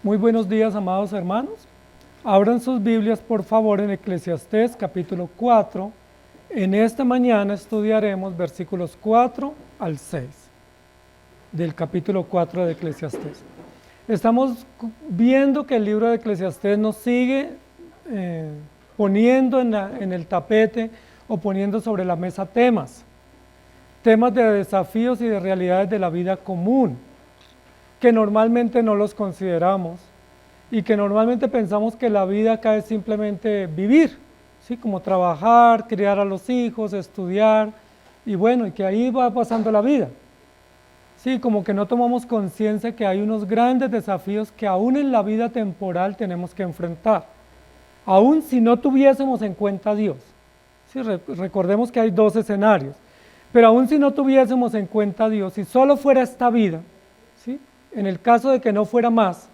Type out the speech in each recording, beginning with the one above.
Muy buenos días, amados hermanos. Abran sus Biblias, por favor, en Eclesiastés capítulo 4. En esta mañana estudiaremos versículos 4 al 6 del capítulo 4 de Eclesiastés. Estamos viendo que el libro de Eclesiastés nos sigue poniendo en el tapete o poniendo sobre la mesa temas de desafíos y de realidades de la vida común, que normalmente no los consideramos y que normalmente pensamos que la vida acá es simplemente vivir, ¿sí? Como trabajar, criar a los hijos, estudiar, y bueno, y que ahí va pasando la vida. Sí, como que no tomamos conciencia que hay unos grandes desafíos que aún en la vida temporal tenemos que enfrentar, aún si no tuviésemos en cuenta a Dios. Sí, recordemos que hay dos escenarios, pero aún si no tuviésemos en cuenta a Dios, si solo fuera esta vida, ¿sí? En el caso de que no fuera más,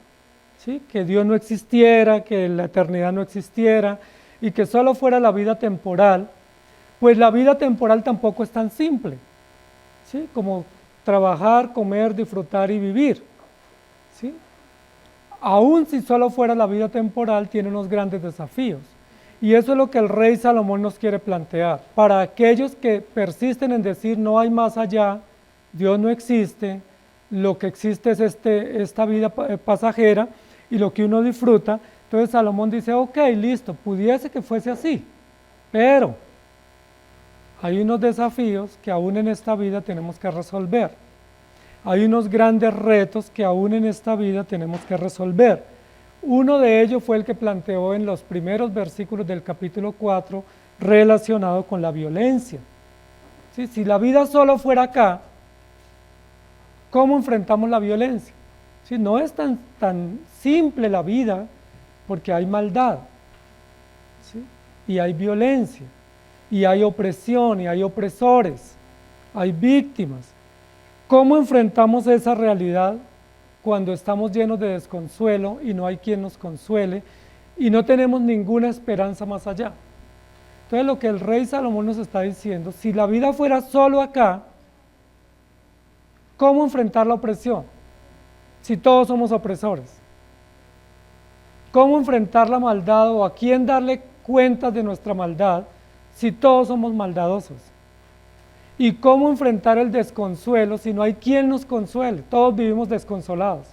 ¿sí? Que Dios no existiera, que la eternidad no existiera y que solo fuera la vida temporal, pues la vida temporal tampoco es tan simple, ¿sí? Como trabajar, comer, disfrutar y vivir, ¿sí? Aún si solo fuera la vida temporal, tiene unos grandes desafíos. Y eso es lo que el rey Salomón nos quiere plantear. Para aquellos que persisten en decir no hay más allá, Dios no existe, lo que existe es esta vida pasajera y lo que uno disfruta. Entonces Salomón dice, ok, listo, pudiese que fuese así, pero hay unos desafíos que aún en esta vida tenemos que resolver. Hay unos grandes retos que aún en esta vida tenemos que resolver. Uno de ellos fue el que planteó en los primeros versículos del capítulo 4 relacionado con la violencia. ¿Sí? Si la vida solo fuera acá, ¿cómo enfrentamos la violencia? ¿Sí? No es tan simple la vida porque hay maldad, ¿sí? Y hay violencia, y hay opresión, y hay opresores, hay víctimas. ¿Cómo enfrentamos esa realidad cuando estamos llenos de desconsuelo y no hay quien nos consuele y no tenemos ninguna esperanza más allá? Entonces lo que el rey Salomón nos está diciendo, si la vida fuera solo acá, ¿cómo enfrentar la opresión si todos somos opresores? ¿Cómo enfrentar la maldad o a quién darle cuentas de nuestra maldad si todos somos maldadosos? ¿Y cómo enfrentar el desconsuelo si no hay quien nos consuele? Todos vivimos desconsolados.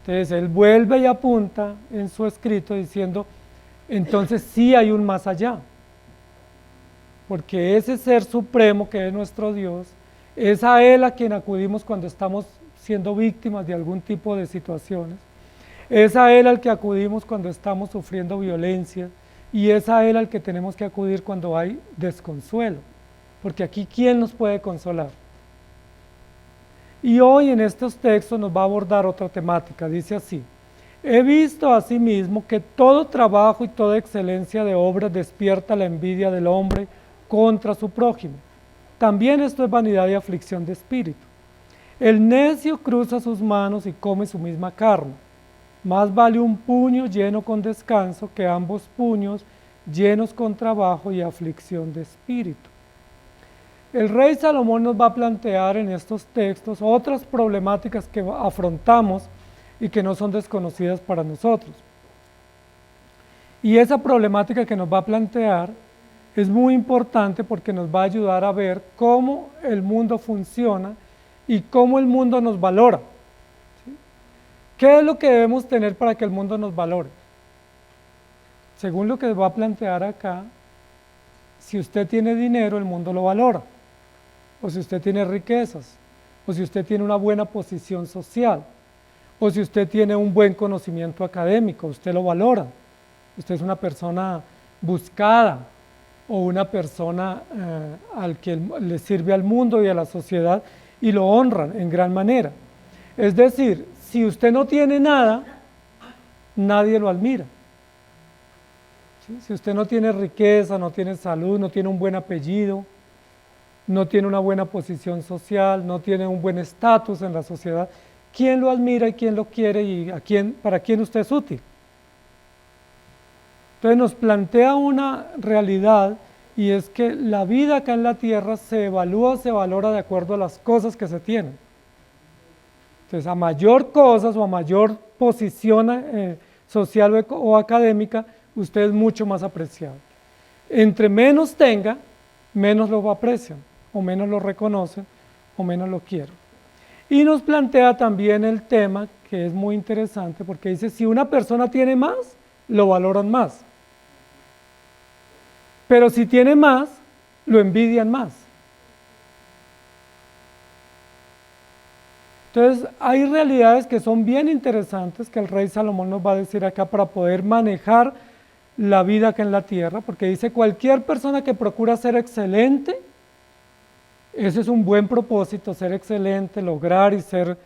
Entonces él vuelve y apunta en su escrito diciendo, entonces sí hay un más allá. Porque ese ser supremo que es nuestro Dios, es a Él a quien acudimos cuando estamos siendo víctimas de algún tipo de situaciones. Es a Él al que acudimos cuando estamos sufriendo violencia y es a Él al que tenemos que acudir cuando hay desconsuelo. Porque aquí, ¿quién nos puede consolar? Y hoy en estos textos nos va a abordar otra temática, dice así: he visto asimismo que todo trabajo y toda excelencia de obras despierta la envidia del hombre contra su prójimo. También esto es vanidad y aflicción de espíritu. El necio cruza sus manos y come su misma carne. Más vale un puño lleno con descanso que ambos puños llenos con trabajo y aflicción de espíritu. El rey Salomón nos va a plantear en estos textos otras problemáticas que afrontamos y que no son desconocidas para nosotros. Y esa problemática que nos va a plantear es muy importante porque nos va a ayudar a ver cómo el mundo funciona y cómo el mundo nos valora. ¿Sí? ¿Qué es lo que debemos tener para que el mundo nos valore? Según lo que va a plantear acá, si usted tiene dinero, el mundo lo valora. O si usted tiene riquezas, o si usted tiene una buena posición social, o si usted tiene un buen conocimiento académico, usted lo valora. Usted es una persona buscada o una persona al que le sirve al mundo y a la sociedad y lo honran en gran manera. Es decir, si usted no tiene nada, nadie lo admira. ¿Sí? Si usted no tiene riqueza, no tiene salud, no tiene un buen apellido, no tiene una buena posición social, no tiene un buen estatus en la sociedad, ¿quién lo admira y quién lo quiere y para quién usted es útil? Entonces nos plantea una realidad y es que la vida acá en la tierra se evalúa, se valora de acuerdo a las cosas que se tienen. Entonces a mayor cosas o a mayor posición social o académica, usted es mucho más apreciado. Entre menos tenga, menos lo aprecian, o menos lo reconocen, o menos lo quieren. Y nos plantea también el tema, que es muy interesante, porque dice, si una persona tiene más, lo valoran más. Pero si tiene más, lo envidian más. Entonces, hay realidades que son bien interesantes que el rey Salomón nos va a decir acá para poder manejar la vida acá en la tierra, porque dice, cualquier persona que procura ser excelente, ese es un buen propósito, ser excelente, lograr y ser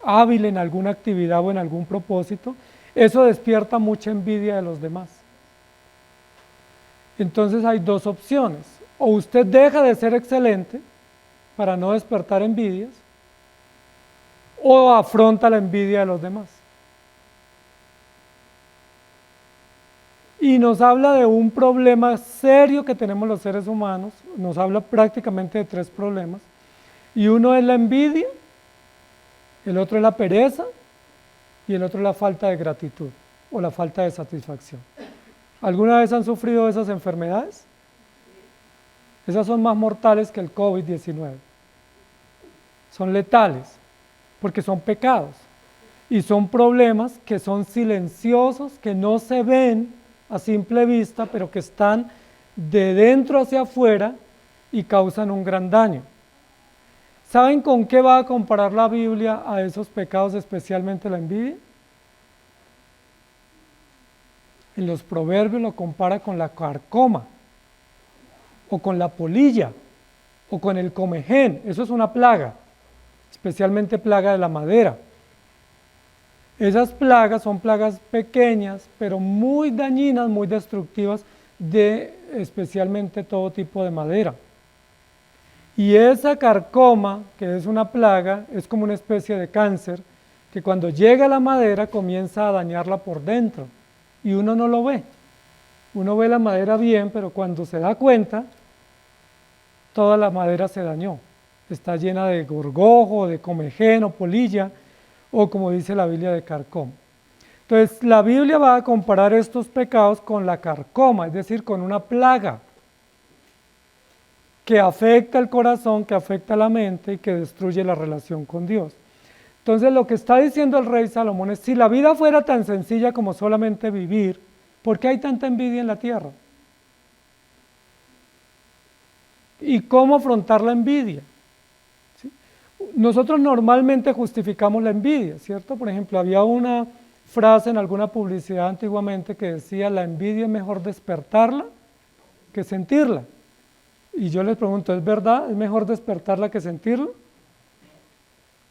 hábil en alguna actividad o en algún propósito, eso despierta mucha envidia de los demás. Entonces hay dos opciones, o usted deja de ser excelente para no despertar envidias, o afronta la envidia de los demás. Y nos habla de un problema serio que tenemos los seres humanos, nos habla prácticamente de 3 problemas, y uno es la envidia, el otro es la pereza, y el otro es la falta de gratitud, o la falta de satisfacción. ¿Alguna vez han sufrido esas enfermedades? Esas son más mortales que el COVID-19. Son letales, porque son pecados, y son problemas que son silenciosos, que no se ven a simple vista, pero que están de dentro hacia afuera y causan un gran daño. ¿Saben con qué va a comparar la Biblia a esos pecados, especialmente la envidia? En los proverbios lo compara con la carcoma, o con la polilla, o con el comején. Eso es una plaga, especialmente plaga de la madera. Esas plagas son plagas pequeñas, pero muy dañinas, muy destructivas de especialmente todo tipo de madera. Y esa carcoma, que es una plaga, es como una especie de cáncer, que cuando llega a la madera comienza a dañarla por dentro, y uno no lo ve. Uno ve la madera bien, pero cuando se da cuenta, toda la madera se dañó. Está llena de gorgojo, de comején o polilla, o como dice la Biblia, de carcoma. Entonces, la Biblia va a comparar estos pecados con la carcoma, es decir, con una plaga que afecta el corazón, que afecta la mente y que destruye la relación con Dios. Entonces, lo que está diciendo el rey Salomón es, si la vida fuera tan sencilla como solamente vivir, ¿por qué hay tanta envidia en la tierra? ¿Y cómo afrontar la envidia? ¿Sí? Nosotros normalmente justificamos la envidia, ¿cierto? Por ejemplo, había una frase en alguna publicidad antiguamente que decía, la envidia es mejor despertarla que sentirla. Y yo les pregunto, ¿es verdad? ¿Es mejor despertarla que sentirla?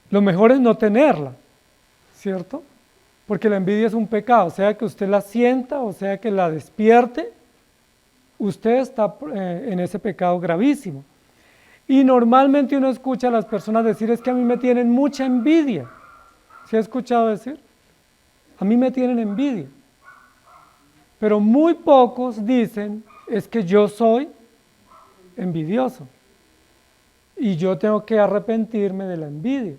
Lo mejor es no tenerla, ¿cierto? Porque la envidia es un pecado, sea que usted la sienta o sea que la despierte, usted está en ese pecado gravísimo. Y normalmente uno escucha a las personas decir, es que a mí me tienen mucha envidia. ¿Se ha escuchado decir? A mí me tienen envidia. Pero muy pocos dicen, es que yo soy envidioso. Y yo tengo que arrepentirme de la envidia.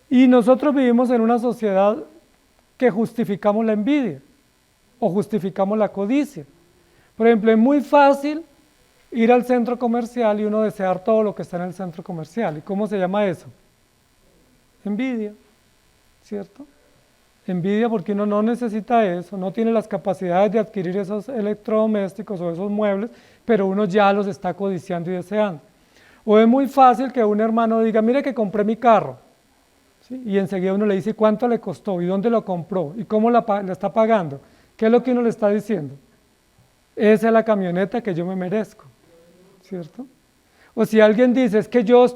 Y nosotros vivimos en una sociedad que justificamos la envidia o justificamos la codicia. Por ejemplo, es muy fácil ir al centro comercial y uno desear todo lo que está en el centro comercial. ¿Y cómo se llama eso? Envidia, ¿cierto? Envidia porque uno no necesita eso, no tiene las capacidades de adquirir esos electrodomésticos o esos muebles, pero uno ya los está codiciando y deseando. O es muy fácil que un hermano diga, mire que compré mi carro, ¿sí? Y enseguida uno le dice cuánto le costó y dónde lo compró y cómo la está pagando. ¿Qué es lo que uno le está diciendo? Esa es la camioneta que yo me merezco, ¿cierto? O si alguien dice, es que yo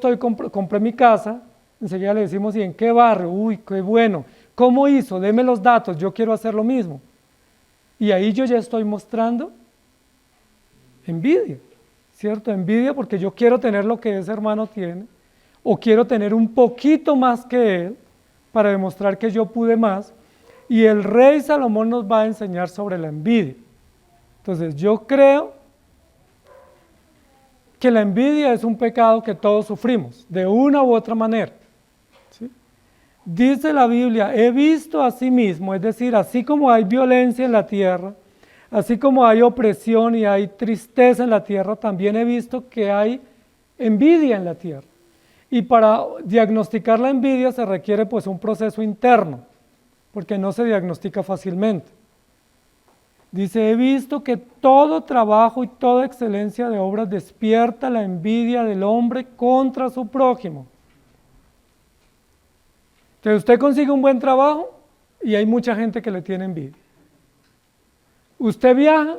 compré mi casa, enseguida le decimos, ¿y en qué barrio? Uy, qué bueno. ¿Cómo hizo? Deme los datos, yo quiero hacer lo mismo. Y ahí yo ya estoy mostrando envidia, ¿cierto? Envidia porque yo quiero tener lo que ese hermano tiene, o quiero tener un poquito más que él, para demostrar que yo pude más. Y el rey Salomón nos va a enseñar sobre la envidia. Entonces, yo creo que la envidia es un pecado que todos sufrimos, de una u otra manera, ¿sí? Dice la Biblia, he visto a sí mismo, es decir, así como hay violencia en la tierra, así como hay opresión y hay tristeza en la tierra, también he visto que hay envidia en la tierra. Y para diagnosticar la envidia se requiere pues un proceso interno, porque no se diagnostica fácilmente. Dice, he visto que todo trabajo y toda excelencia de obras despierta la envidia del hombre contra su prójimo. Entonces usted consigue un buen trabajo y hay mucha gente que le tiene envidia. Usted viaja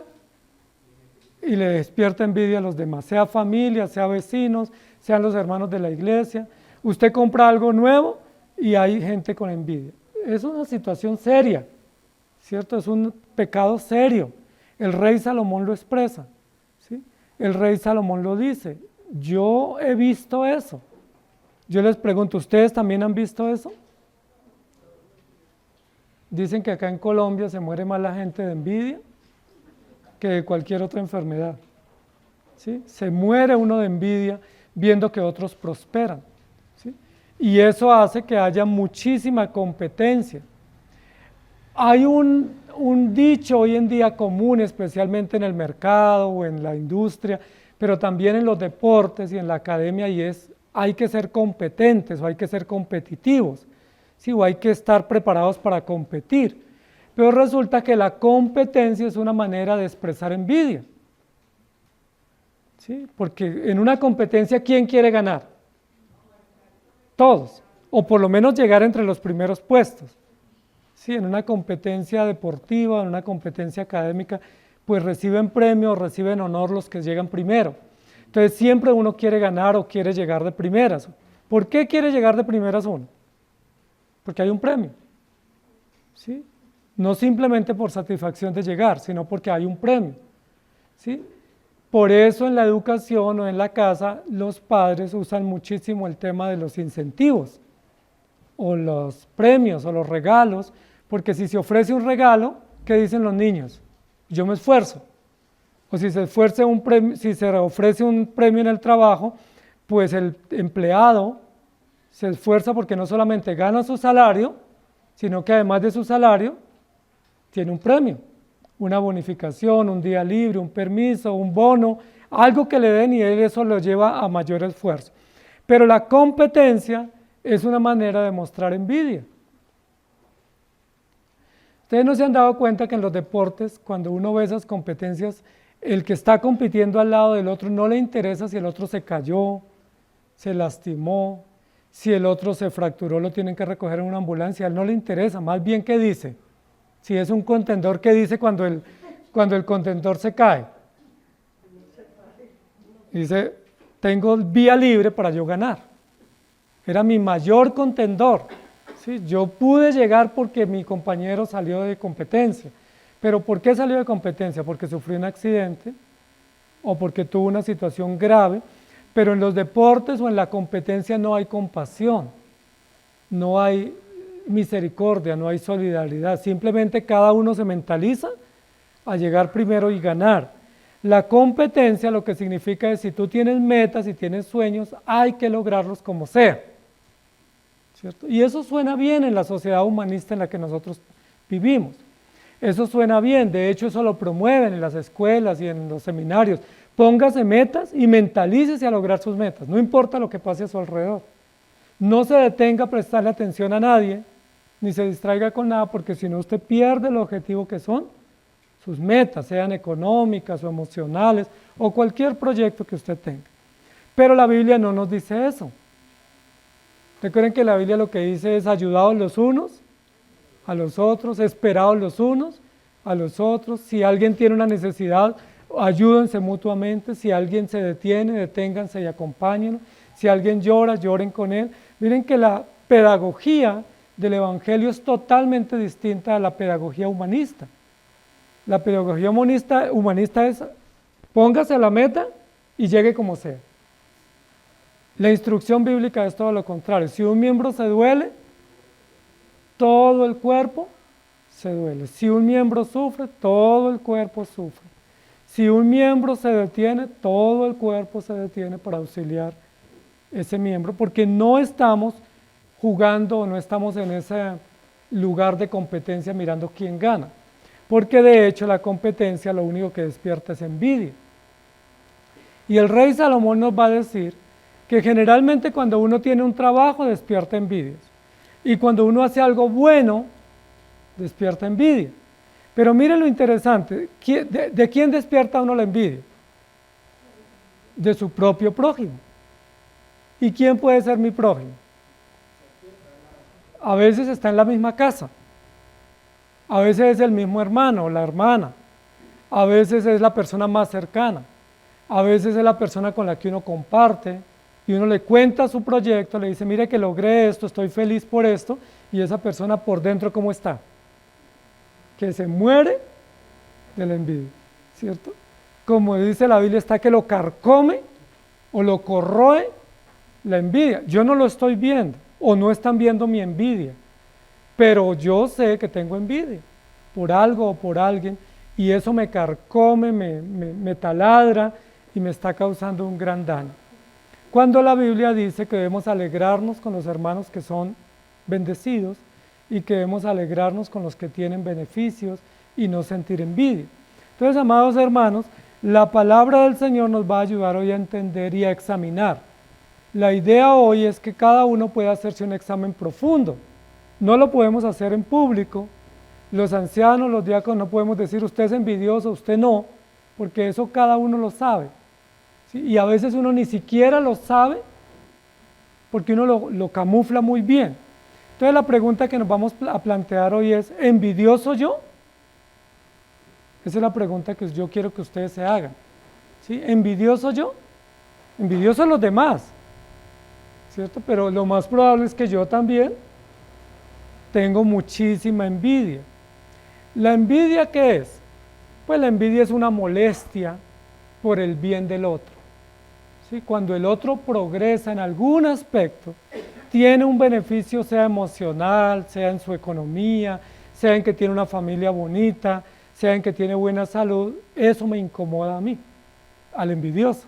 y le despierta envidia a los demás, sea familia, sea vecinos, sean los hermanos de la iglesia. Usted compra algo nuevo y hay gente con envidia. Es una situación seria, ¿cierto? Es un pecado serio. El rey Salomón lo expresa, ¿sí? El rey Salomón lo dice. Yo he visto eso. Yo les pregunto, ¿ustedes también han visto eso? Dicen que acá en Colombia se muere más la gente de envidia que de cualquier otra enfermedad, ¿sí? Se muere uno de envidia viendo que otros prosperan, ¿sí? Y eso hace que haya muchísima competencia. Hay un dicho hoy en día común, especialmente en el mercado o en la industria, pero también en los deportes y en la academia, y es, hay que ser competentes o hay que ser competitivos, ¿sí? O hay que estar preparados para competir. Pero resulta que la competencia es una manera de expresar envidia, ¿sí? Porque en una competencia, ¿quién quiere ganar? Todos, o por lo menos llegar entre los primeros puestos. Sí, en una competencia deportiva, en una competencia académica, pues reciben premios, reciben honor los que llegan primero. Entonces siempre uno quiere ganar o quiere llegar de primeras. ¿Por qué quiere llegar de primeras uno? Porque hay un premio, ¿sí? No simplemente por satisfacción de llegar, sino porque hay un premio, ¿sí? Por eso en la educación o en la casa los padres usan muchísimo el tema de los incentivos o los premios o los regalos, porque si se ofrece un regalo, ¿qué dicen los niños? Yo me esfuerzo. O si se ofrece un premio en el trabajo, pues el empleado se esfuerza porque no solamente gana su salario, sino que además de su salario, tiene un premio, una bonificación, un día libre, un permiso, un bono, algo que le den y él eso lo lleva a mayor esfuerzo. Pero la competencia es una manera de mostrar envidia. Ustedes no se han dado cuenta que en los deportes, cuando uno ve esas competencias, el que está compitiendo al lado del otro no le interesa si el otro se cayó, se lastimó, si el otro se fracturó, lo tienen que recoger en una ambulancia, a él no le interesa, más bien ¿qué dice? Si es un contendor, ¿qué dice cuando el contendor se cae? Dice, tengo vía libre para yo ganar. Era mi mayor contendor, ¿sí? Yo pude llegar porque mi compañero salió de competencia. ¿Pero por qué salió de competencia? Porque sufrió un accidente o porque tuvo una situación grave, pero en los deportes o en la competencia no hay compasión, no hay misericordia, no hay solidaridad, simplemente cada uno se mentaliza a llegar primero y ganar. La competencia lo que significa es si tú tienes metas y tienes sueños, hay que lograrlos como sea, ¿cierto? Y eso suena bien en la sociedad humanista en la que nosotros vivimos. Eso suena bien, de hecho eso lo promueven en las escuelas y en los seminarios. Póngase metas y mentalícese a lograr sus metas, no importa lo que pase a su alrededor. No se detenga a prestarle atención a nadie, ni se distraiga con nada, porque si no usted pierde el objetivo que son sus metas, sean económicas o emocionales, o cualquier proyecto que usted tenga. Pero la Biblia no nos dice eso. Recuerden que la Biblia lo que dice es ayudados los unos a los otros, esperados los unos a los otros. Si alguien tiene una necesidad, ayúdense mutuamente. Si alguien se detiene, deténganse y acompáñenlo. Si alguien llora, lloren con él. Miren que la pedagogía del Evangelio es totalmente distinta a la pedagogía humanista. La pedagogía humanista es póngase a la meta y llegue como sea. La instrucción bíblica es todo lo contrario. Si un miembro se duele, todo el cuerpo se duele. Si un miembro sufre, todo el cuerpo sufre. Si un miembro se detiene, todo el cuerpo se detiene para auxiliar ese miembro, porque no estamos jugando o no estamos en ese lugar de competencia mirando quién gana, porque de hecho la competencia lo único que despierta es envidia. Y el rey Salomón nos va a decir que generalmente cuando uno tiene un trabajo despierta envidias, y cuando uno hace algo bueno despierta envidia. Pero miren lo interesante, ¿de quién despierta uno la envidia? De su propio prójimo. ¿Y quién puede ser mi prójimo? A veces está en la misma casa, a veces es el mismo hermano o la hermana, a veces es la persona más cercana, a veces es la persona con la que uno comparte y uno le cuenta su proyecto, le dice, mire que logré esto, estoy feliz por esto, y esa persona por dentro, ¿cómo está? Que se muere de la envidia, ¿cierto? Como dice la Biblia, está que lo carcome o lo corroe la envidia. Yo no lo estoy viendo o no están viendo mi envidia, pero yo sé que tengo envidia por algo o por alguien y eso me carcome, me taladra y me está causando un gran daño. Cuando la Biblia dice que debemos alegrarnos con los hermanos que son bendecidos y que debemos alegrarnos con los que tienen beneficios y no sentir envidia. Entonces, amados hermanos, la palabra del Señor nos va a ayudar hoy a entender y a examinar. La idea hoy es que cada uno pueda hacerse un examen profundo. No lo podemos hacer en público. Los ancianos, los diáconos, no podemos decir usted es envidioso, usted no, porque eso cada uno lo sabe. ¿Sí? Y a veces uno ni siquiera lo sabe porque uno lo camufla muy bien. Entonces la pregunta que nos vamos a plantear hoy es, ¿envidioso yo? Esa es la pregunta que yo quiero que ustedes se hagan. ¿Sí? ¿Envidioso yo? Envidioso los demás, ¿cierto? Pero lo más probable es que yo también tengo muchísima envidia. ¿La envidia qué es? Pues la envidia es una molestia por el bien del otro. ¿Sí? Cuando el otro progresa en algún aspecto, tiene un beneficio, sea emocional, sea en su economía, sea en que tiene una familia bonita, sea en que tiene buena salud, eso me incomoda a mí, al envidioso.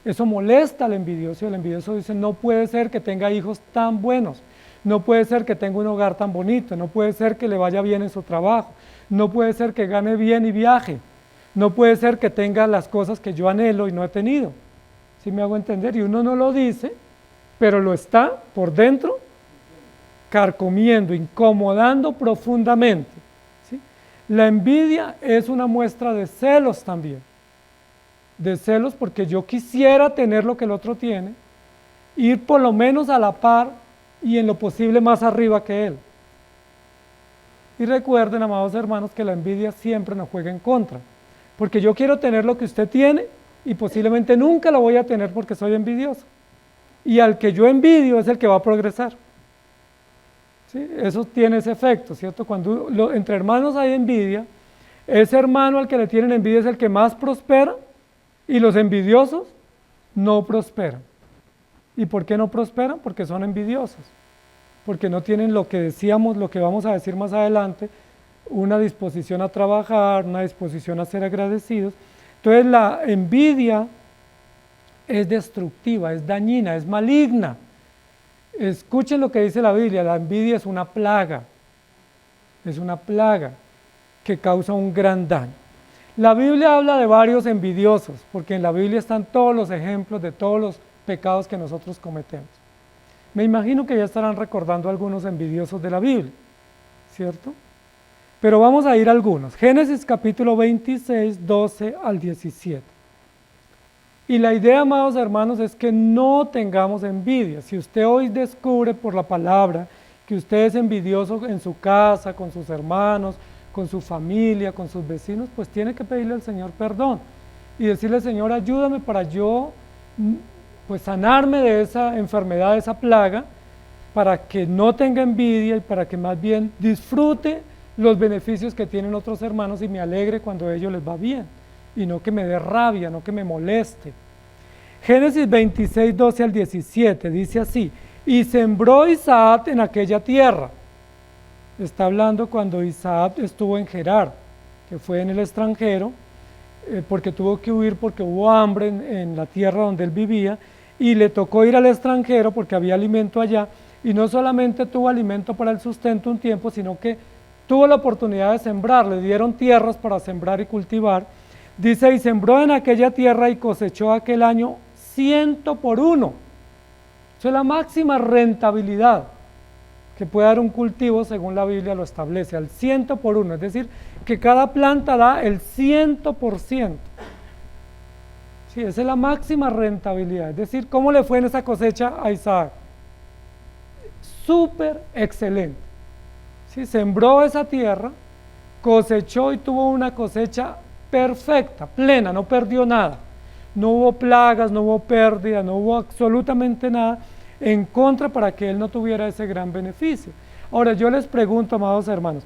Eso molesta al envidioso y el envidioso dice, no puede ser que tenga hijos tan buenos, no puede ser que tenga un hogar tan bonito, no puede ser que le vaya bien en su trabajo, no puede ser que gane bien y viaje, no puede ser que tenga las cosas que yo anhelo y no he tenido. ¿Sí me hago entender? Y uno no lo dice, pero lo está por dentro carcomiendo, incomodando profundamente. ¿Sí? La envidia es una muestra de celos también, de celos porque yo quisiera tener lo que el otro tiene, ir por lo menos a la par y en lo posible más arriba que él. Y recuerden, amados hermanos, que la envidia siempre nos juega en contra, porque yo quiero tener lo que usted tiene y posiblemente nunca lo voy a tener porque soy envidioso. Y al que yo envidio es el que va a progresar. ¿Sí? Eso tiene ese efecto, ¿cierto? Cuando entre hermanos hay envidia, ese hermano al que le tienen envidia es el que más prospera y los envidiosos no prosperan. ¿Y por qué no prosperan? Porque son envidiosos, porque no tienen lo que decíamos, lo que vamos a decir más adelante, una disposición a trabajar, una disposición a ser agradecidos. Entonces la envidia es destructiva, es dañina, es maligna. Escuchen lo que dice la Biblia, la envidia es una plaga que causa un gran daño. La Biblia habla de varios envidiosos, porque en la Biblia están todos los ejemplos de todos los pecados que nosotros cometemos. Me imagino que ya estarán recordando algunos envidiosos de la Biblia, ¿cierto? Pero vamos a ir a algunos. Génesis capítulo 26, 12 al 17. Y la idea, amados hermanos, es que no tengamos envidia. Si usted hoy descubre por la palabra que usted es envidioso en su casa, con sus hermanos, con su familia, con sus vecinos, pues tiene que pedirle al Señor perdón y decirle, Señor, ayúdame para yo pues sanarme de esa enfermedad, de esa plaga, para que no tenga envidia y para que más bien disfrute los beneficios que tienen otros hermanos y me alegre cuando a ellos les va bien y no que me dé rabia, no que me moleste. Génesis 26, 12 al 17 dice así, y sembró Isaac en aquella tierra. Está hablando cuando Isaac estuvo en Gerar, que fue en el extranjero, porque tuvo que huir porque hubo hambre en la tierra donde él vivía, y le tocó ir al extranjero porque había alimento allá, y no solamente tuvo alimento para el sustento un tiempo, sino que tuvo la oportunidad de sembrar, le dieron tierras para sembrar y cultivar. Dice, y sembró en aquella tierra y cosechó aquel año 100 por 1. Eso es la máxima rentabilidad que puede dar un cultivo según la Biblia lo establece, al 100 por 1, es decir, que cada planta da el 100%. Sí, esa es la máxima rentabilidad, es decir, ¿cómo le fue en esa cosecha a Isaac? Súper excelente. Sí, sembró esa tierra, cosechó y tuvo una cosecha perfecta, plena, no perdió nada. No hubo plagas, no hubo pérdida, no hubo absolutamente nada en contra para que él no tuviera ese gran beneficio. Ahora yo les pregunto, amados hermanos,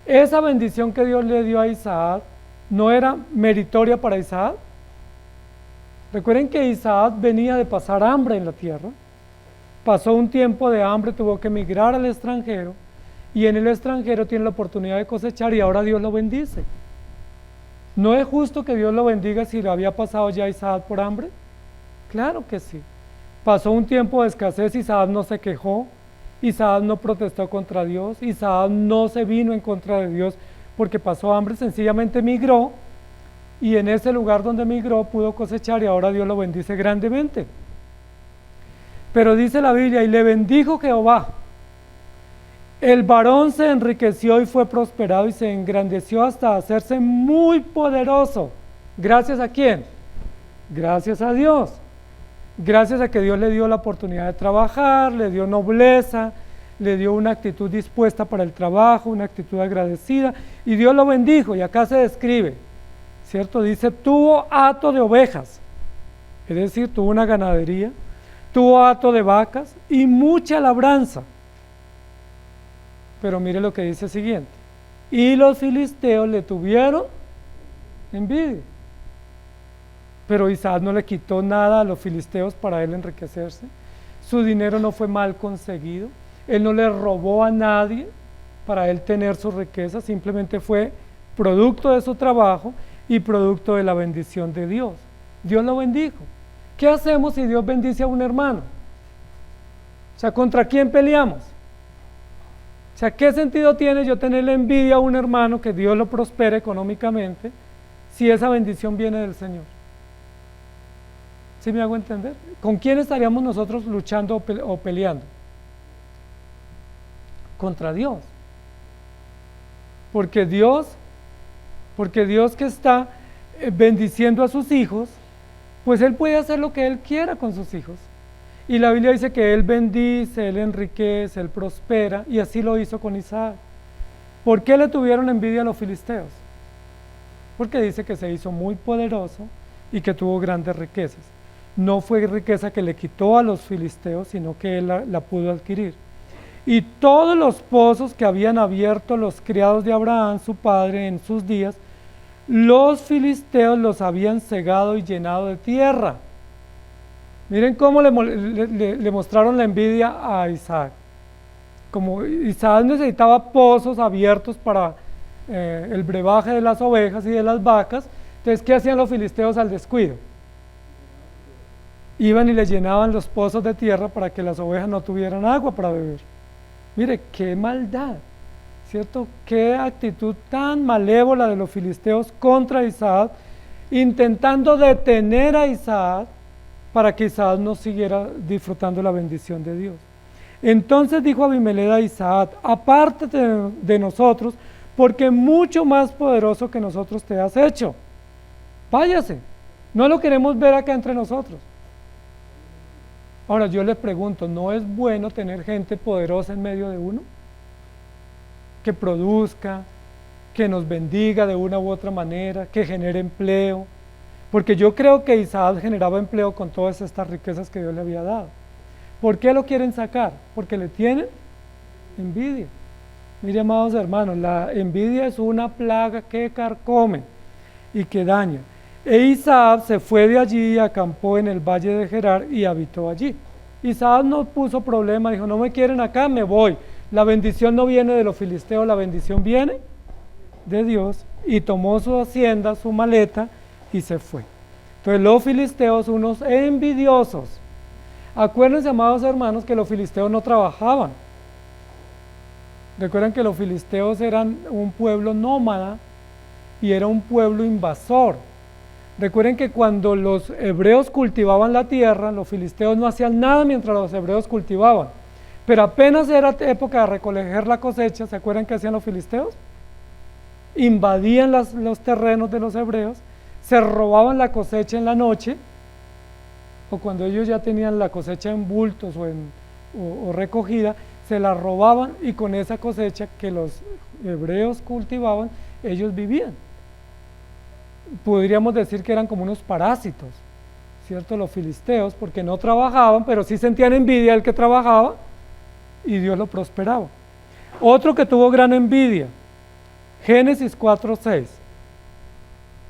¿esa bendición que Dios le dio a Isaac no era meritoria para Isaac? Recuerden que Isaac venía de pasar hambre en la tierra, pasó un tiempo de hambre, tuvo que emigrar al extranjero, y en el extranjero tiene la oportunidad de cosechar y ahora Dios lo bendice. ¿No es justo que Dios lo bendiga si lo había pasado ya Isaac por hambre? Claro que sí. Pasó un tiempo de escasez, Isaac no se quejó, Isaac no protestó contra Dios, Isaac no se vino en contra de Dios porque pasó hambre, sencillamente migró, y en ese lugar donde migró pudo cosechar y ahora Dios lo bendice grandemente. Pero dice la Biblia, y le bendijo Jehová. El varón se enriqueció y fue prosperado y se engrandeció hasta hacerse muy poderoso. ¿Gracias a quién? Gracias a Dios. Gracias a que Dios le dio la oportunidad de trabajar, le dio nobleza, le dio una actitud dispuesta para el trabajo, una actitud agradecida, y Dios lo bendijo. Y acá se describe, ¿cierto? Dice, tuvo hato de ovejas, es decir, tuvo una ganadería, tuvo hato de vacas y mucha labranza. Pero mire lo que dice el siguiente, y los filisteos le tuvieron envidia. Pero Isaac no le quitó nada a los filisteos para él enriquecerse, su dinero no fue mal conseguido, él no le robó a nadie para él tener su riqueza, simplemente fue producto de su trabajo y producto de la bendición de Dios. Dios lo bendijo. ¿Qué hacemos si Dios bendice a un hermano? O sea, ¿contra quién peleamos? O sea, ¿qué sentido tiene yo tenerle envidia a un hermano que Dios lo prospere económicamente si esa bendición viene del Señor? ¿Sí me hago entender? ¿Con quién estaríamos nosotros luchando o peleando? Contra Dios. Porque Dios que está bendiciendo a sus hijos, pues Él puede hacer lo que Él quiera con sus hijos. Y la Biblia dice que Él bendice, Él enriquece, Él prospera, y así lo hizo con Isaac. ¿Por qué le tuvieron envidia a los filisteos? Porque dice que se hizo muy poderoso y que tuvo grandes riquezas. No fue riqueza que le quitó a los filisteos, sino que Él la pudo adquirir. Y todos los pozos que habían abierto los criados de Abraham, su padre, en sus días, los filisteos los habían cegado y llenado de tierra. Miren cómo le mostraron la envidia a Isaac. Como Isaac necesitaba pozos abiertos para el brebaje de las ovejas y de las vacas, entonces ¿qué hacían los filisteos al descuido? Iban y le llenaban los pozos de tierra para que las ovejas no tuvieran agua para beber. Mire, qué maldad, ¿cierto? Qué actitud tan malévola de los filisteos contra Isaac, intentando detener a Isaac para que Isaac no siguiera disfrutando la bendición de Dios. Entonces dijo Abimelech a Isaac, apártate de nosotros, porque mucho más poderoso que nosotros te has hecho. Váyase, no lo queremos ver acá entre nosotros. Ahora yo les pregunto, ¿no es bueno tener gente poderosa en medio de uno? Que produzca, que nos bendiga de una u otra manera, que genere empleo. Porque yo creo que Isaac generaba empleo con todas estas riquezas que Dios le había dado. ¿Por qué lo quieren sacar? Porque le tienen envidia. Mire, amados hermanos, la envidia es una plaga que carcome y que daña. E Isaac se fue de allí y acampó en el valle de Gerar y habitó allí. Isaac no puso problema, dijo, no me quieren acá, me voy. La bendición no viene de los filisteos, la bendición viene de Dios. Y tomó su hacienda, su maleta, y se fue. Entonces los filisteos, unos envidiosos, Acuérdense, amados hermanos, que los filisteos no trabajaban. Recuerden que los filisteos eran un pueblo nómada y era un pueblo invasor. Recuerden que cuando los hebreos cultivaban la tierra, los filisteos no hacían nada mientras los hebreos cultivaban. Pero apenas era época de recoger la cosecha, ¿se acuerdan qué hacían los filisteos? Invadían los terrenos de los hebreos, se robaban la cosecha en la noche, o cuando ellos ya tenían la cosecha en bultos o recogida, se la robaban y con esa cosecha que los hebreos cultivaban, ellos vivían. Podríamos decir que eran como unos parásitos, ¿cierto? Los filisteos, porque no trabajaban, pero sí sentían envidia del que trabajaba y Dios lo prosperaba. Otro que tuvo gran envidia, Génesis 4:6.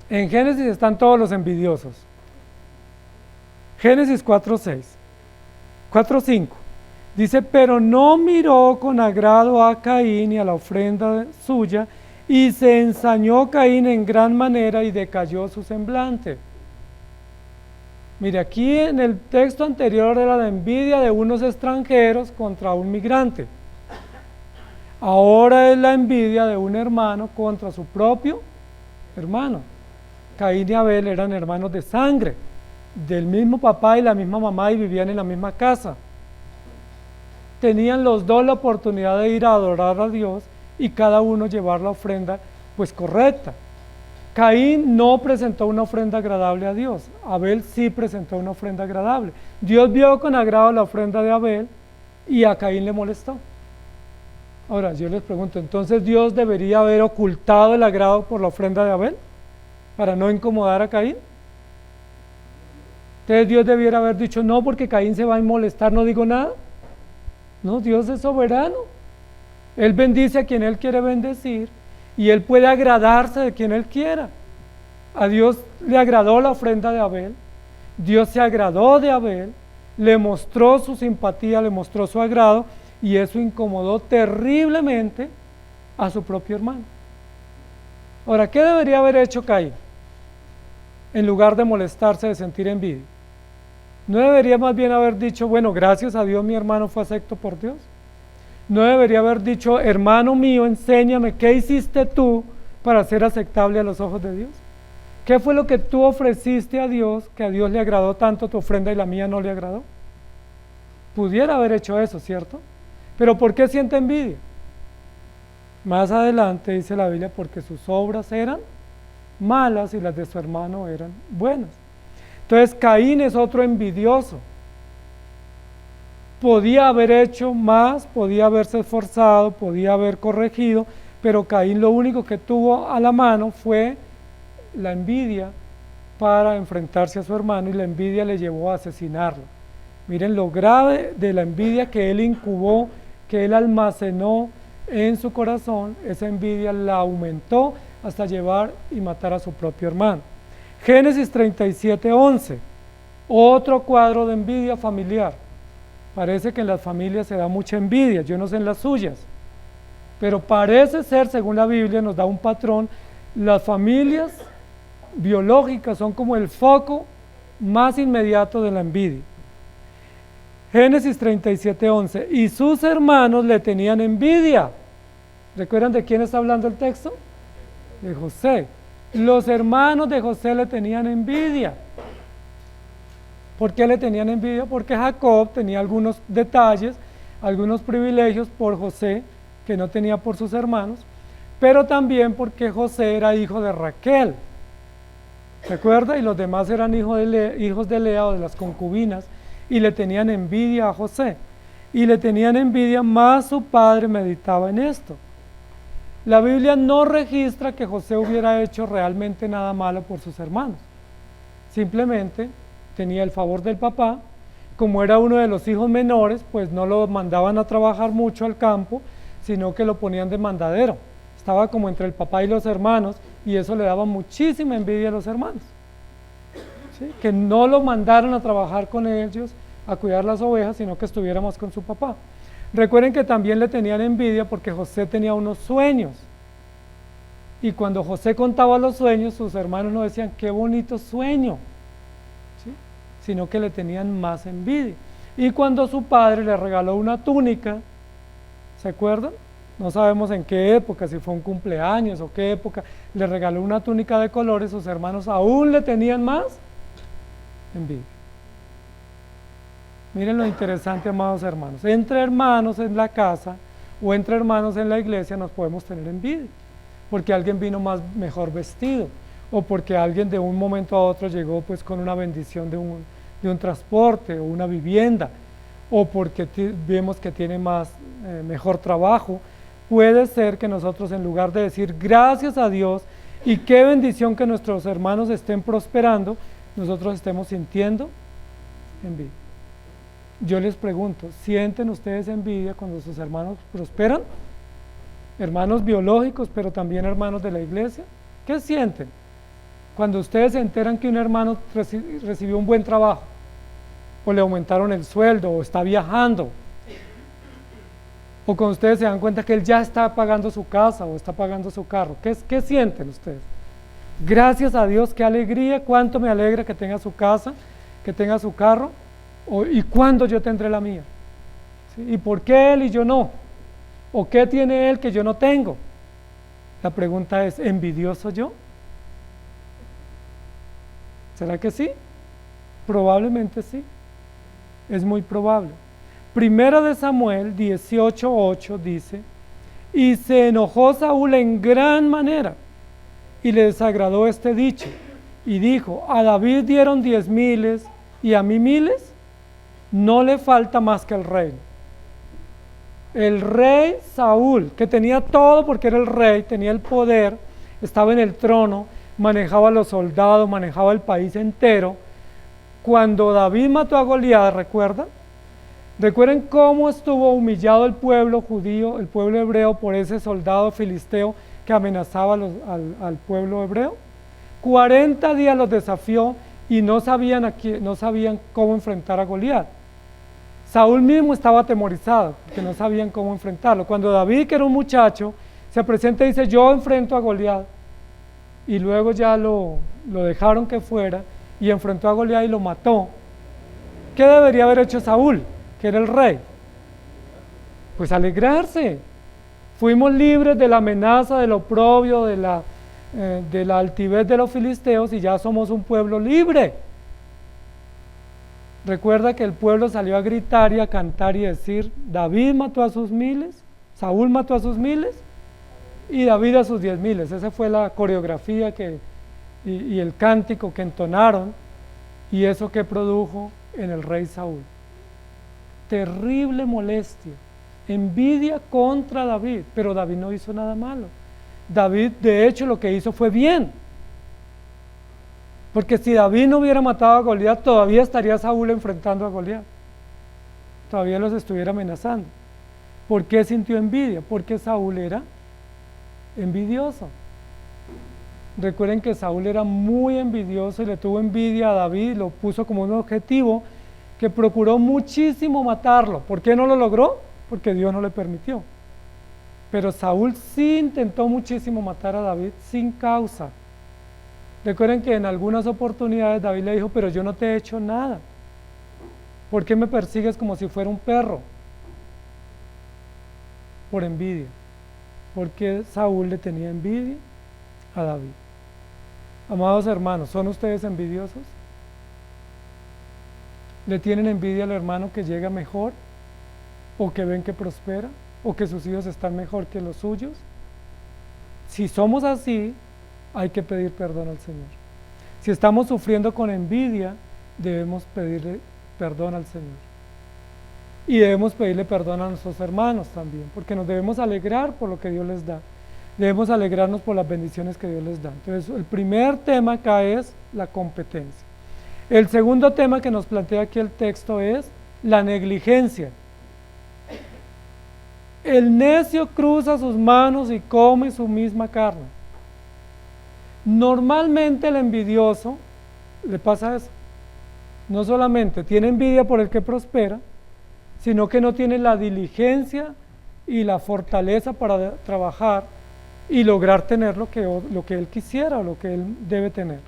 En Génesis están todos los envidiosos. Génesis 4:6, 4:5. Dice, pero no miró con agrado a Caín y a la ofrenda suya, y se ensañó Caín en gran manera y decayó su semblante. Mire, aquí en el texto anterior era la envidia de unos extranjeros contra un migrante. Ahora es la envidia de un hermano contra su propio hermano. Caín y Abel eran hermanos de sangre, del mismo papá y la misma mamá, y vivían en la misma casa. Tenían los dos la oportunidad de ir a adorar a Dios y cada uno llevar la ofrenda pues correcta. Caín no presentó una ofrenda agradable a Dios, Abel sí presentó una ofrenda agradable. Dios vio con agrado la ofrenda de Abel y a Caín le molestó. Ahora yo les pregunto, ¿entonces Dios debería haber ocultado el agrado por la ofrenda de Abel para no incomodar a Caín? Entonces Dios debiera haber dicho, no, porque Caín se va a molestar, no digo nada. No, Dios es soberano. Él bendice a quien Él quiere bendecir y Él puede agradarse de quien Él quiera. A Dios le agradó la ofrenda de Abel, Dios se agradó de Abel, le mostró su simpatía, le mostró su agrado, y eso incomodó terriblemente a su propio hermano. Ahora, ¿qué debería haber hecho Caín? En lugar de molestarse, de sentir envidia, ¿no debería más bien haber dicho, bueno, gracias a Dios mi hermano fue acepto por Dios? ¿No debería haber dicho, hermano mío, enséñame qué hiciste tú para ser aceptable a los ojos de Dios? ¿Qué fue lo que tú ofreciste a Dios, que a Dios le agradó tanto tu ofrenda y la mía no le agradó? Pudiera haber hecho eso, ¿cierto? Pero ¿por qué siente envidia? Más adelante dice la Biblia, porque sus obras eran malas y las de su hermano eran buenas. Entonces Caín es otro envidioso. Podía haber hecho más, podía haberse esforzado, podía haber corregido, pero Caín lo único que tuvo a la mano fue la envidia para enfrentarse a su hermano, y la envidia le llevó a asesinarlo. Miren lo grave de la envidia que él incubó, que él almacenó en su corazón. Esa envidia la aumentó hasta llevar y matar a su propio hermano. Génesis 37:11, otro cuadro de envidia familiar. Parece que en las familias se da mucha envidia, yo no sé en las suyas, pero parece ser, según la Biblia nos da un patrón, las familias biológicas son como el foco más inmediato de la envidia. Génesis 37:11, y sus hermanos le tenían envidia. ¿Recuerdan de quién está hablando el texto? De José. Los hermanos de José le tenían envidia. ¿Por qué le tenían envidia? Porque Jacob tenía algunos detalles, algunos privilegios por José que no tenía por sus hermanos, pero también porque José era hijo de Raquel. ¿Se acuerda? Y los demás eran hijos de Lea o de las concubinas, y le tenían envidia a José. Y le tenían envidia, más su padre meditaba en esto. La Biblia no registra que José hubiera hecho realmente nada malo por sus hermanos. Simplemente tenía el favor del papá. Como era uno de los hijos menores, pues no lo mandaban a trabajar mucho al campo, sino que lo ponían de mandadero. Estaba como entre el papá y los hermanos, y eso le daba muchísima envidia a los hermanos. ¿Sí? Que no lo mandaron a trabajar con ellos, a cuidar las ovejas, sino que estuviéramos con su papá. Recuerden que también le tenían envidia porque José tenía unos sueños, y cuando José contaba los sueños, sus hermanos no decían, qué bonito sueño, ¿sí? Sino que le tenían más envidia. Y cuando su padre le regaló una túnica, ¿se acuerdan? No sabemos en qué época, si fue un cumpleaños o qué época, le regaló una túnica de colores, sus hermanos aún le tenían más envidia. Miren lo interesante, amados hermanos. Entre hermanos en la casa o entre hermanos en la iglesia nos podemos tener envidia, porque alguien vino mejor vestido, o porque alguien de un momento a otro llegó pues con una bendición de un transporte o una vivienda, o porque vemos que tiene mejor trabajo. Puede ser que nosotros, en lugar de decir gracias a Dios y qué bendición que nuestros hermanos estén prosperando, nosotros estemos sintiendo envidia. Yo les pregunto, ¿sienten ustedes envidia cuando sus hermanos prosperan? Hermanos biológicos, pero también hermanos de la iglesia. ¿Qué sienten cuando ustedes se enteran que un hermano recibió un buen trabajo, o le aumentaron el sueldo, o está viajando, o cuando ustedes se dan cuenta que él ya está pagando su casa o está pagando su carro? ¿Qué sienten ustedes? Gracias a Dios, qué alegría, cuánto me alegra que tenga su casa, que tenga su carro, y cuándo yo tendré la mía. ¿Sí? ¿Y por qué él y yo no? ¿O qué tiene él que yo no tengo? La pregunta es, ¿envidioso yo? ¿Será que sí? Probablemente sí. Es muy probable. Primera de Samuel 18:8 dice: y se enojó Saúl en gran manera, y le desagradó este dicho, y dijo: a David dieron 10,000 y a mí 1,000, no le falta más que el reino. El rey Saúl, que tenía todo porque era el rey, tenía el poder, estaba en el trono, manejaba a los soldados, manejaba el país entero. Cuando David mató a Goliat, ¿recuerdan? Recuerden cómo estuvo humillado el pueblo judío, el pueblo hebreo, por ese soldado filisteo que amenazaba al pueblo hebreo. 40 días los desafió y no sabían cómo enfrentar a Goliat. Saúl mismo estaba atemorizado porque no sabían cómo enfrentarlo. Cuando David, que era un muchacho, se presenta y dice: yo enfrento a Goliat, y luego ya lo dejaron que fuera y enfrentó a Goliat y lo mató. ¿Qué debería haber hecho Saúl, que era el rey? Pues alegrarse. Fuimos libres de la amenaza, del oprobio, de la altivez de los filisteos, y ya somos un pueblo libre. Recuerda que el pueblo salió a gritar y a cantar y decir: David mató a sus 1,000, Saúl mató a sus 1,000 y David a sus 10,000. Esa fue la coreografía y el cántico que entonaron, y eso que produjo en el rey Saúl. Terrible molestia, envidia contra David, pero David no hizo nada malo. David, de hecho, lo que hizo fue bien. Porque si David no hubiera matado a Goliat, todavía estaría Saúl enfrentando a Goliat. Todavía los estuviera amenazando. ¿Por qué sintió envidia? Porque Saúl era envidioso. Recuerden que Saúl era muy envidioso y le tuvo envidia a David, lo puso como un objetivo, que procuró muchísimo matarlo. ¿Por qué no lo logró? Porque Dios no le permitió. Pero Saúl sí intentó muchísimo matar a David sin causa. Recuerden que en algunas oportunidades David le dijo: pero yo no te he hecho nada, ¿por qué me persigues como si fuera un perro? Por envidia, porque Saúl le tenía envidia a David. Amados hermanos, ¿son ustedes envidiosos? ¿Le tienen envidia al hermano que llega mejor, o que ven que prospera, o que sus hijos están mejor que los suyos? Si somos así, hay que pedir perdón al Señor. Si estamos sufriendo con envidia, debemos pedirle perdón al Señor. Y debemos pedirle perdón a nuestros hermanos también, porque nos debemos alegrar por lo que Dios les da. Debemos alegrarnos por las bendiciones que Dios les da. Entonces, el primer tema acá es la competencia. El segundo tema que nos plantea aquí el texto es la negligencia. El necio cruza sus manos y come su misma carne. Normalmente el envidioso le pasa eso. No solamente tiene envidia por el que prospera, sino que no tiene la diligencia y la fortaleza para trabajar y lograr tener lo que él quisiera o lo que él debe tener.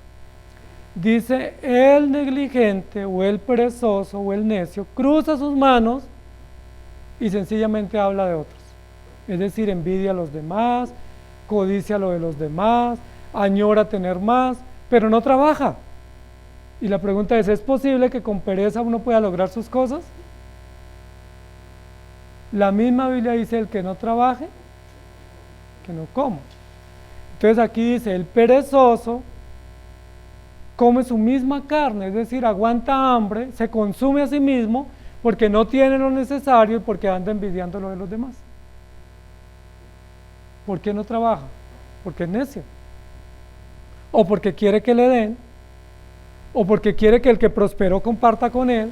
Dice, el negligente o el perezoso o el necio cruza sus manos y sencillamente habla de otros. Es decir, envidia a los demás, codicia lo de los demás, añora tener más, pero no trabaja. Y la pregunta ¿es posible que con pereza uno pueda lograr sus cosas? La misma Biblia dice, el que no trabaje, que no coma. Entonces aquí dice, el perezoso come su misma carne, es decir, aguanta hambre, se consume a sí mismo porque no tiene lo necesario y porque anda envidiando lo de los demás. ¿Por qué no trabaja? Porque es necio. O porque quiere que le den, o porque quiere que el que prosperó comparta con él,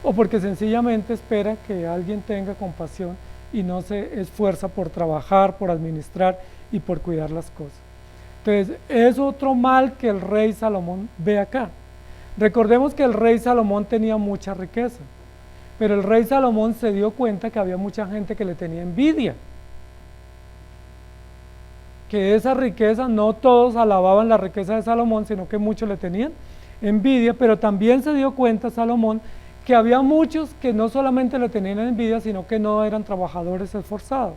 o porque sencillamente espera que alguien tenga compasión y no se esfuerza por trabajar, por administrar y por cuidar las cosas. Entonces, es otro mal que el rey Salomón ve acá. Recordemos que el rey Salomón tenía mucha riqueza, pero el rey Salomón se dio cuenta que había mucha gente que le tenía envidia. Que esa riqueza, no todos alababan la riqueza de Salomón, sino que muchos le tenían envidia, pero también se dio cuenta Salomón que había muchos que no solamente le tenían envidia, sino que no eran trabajadores esforzados,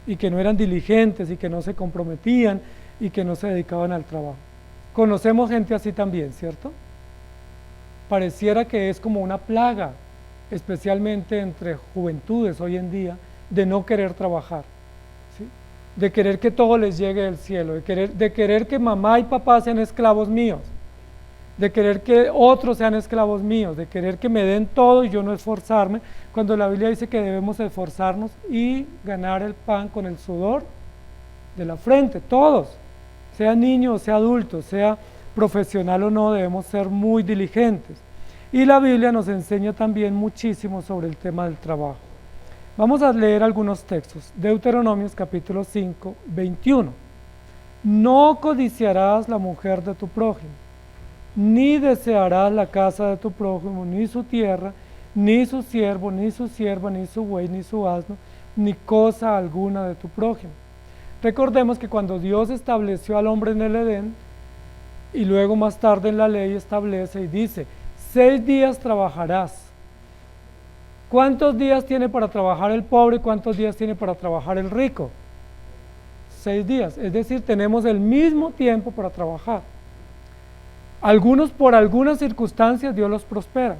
y que no eran diligentes, y que no se comprometían, y que no se dedicaban al trabajo. Conocemos gente así también, ¿cierto? Pareciera que es como una plaga, especialmente entre juventudes hoy en día, de no querer trabajar, ¿sí? De querer que todo les llegue del cielo, de querer que mamá y papá sean esclavos míos, de querer que otros sean esclavos míos, de querer que me den todo y yo no esforzarme, cuando la Biblia dice que debemos esforzarnos y ganar el pan con el sudor de la frente, todos, sea niño o sea adulto, sea profesional o no, debemos ser muy diligentes. Y la Biblia nos enseña también muchísimo sobre el tema del trabajo. Vamos a leer algunos textos. Deuteronomios capítulo 5, 21. No codiciarás la mujer de tu prójimo, ni desearás la casa de tu prójimo, ni su tierra, ni su siervo, ni su sierva, ni su buey, ni su asno, ni cosa alguna de tu prójimo. Recordemos que cuando Dios estableció al hombre en el Edén, y luego más tarde en la ley establece y dice, 6 días trabajarás. ¿Cuántos días tiene para trabajar el pobre y cuántos días tiene para trabajar el rico? 6 días, es decir, tenemos el mismo tiempo para trabajar. Algunos por algunas circunstancias Dios los prospera.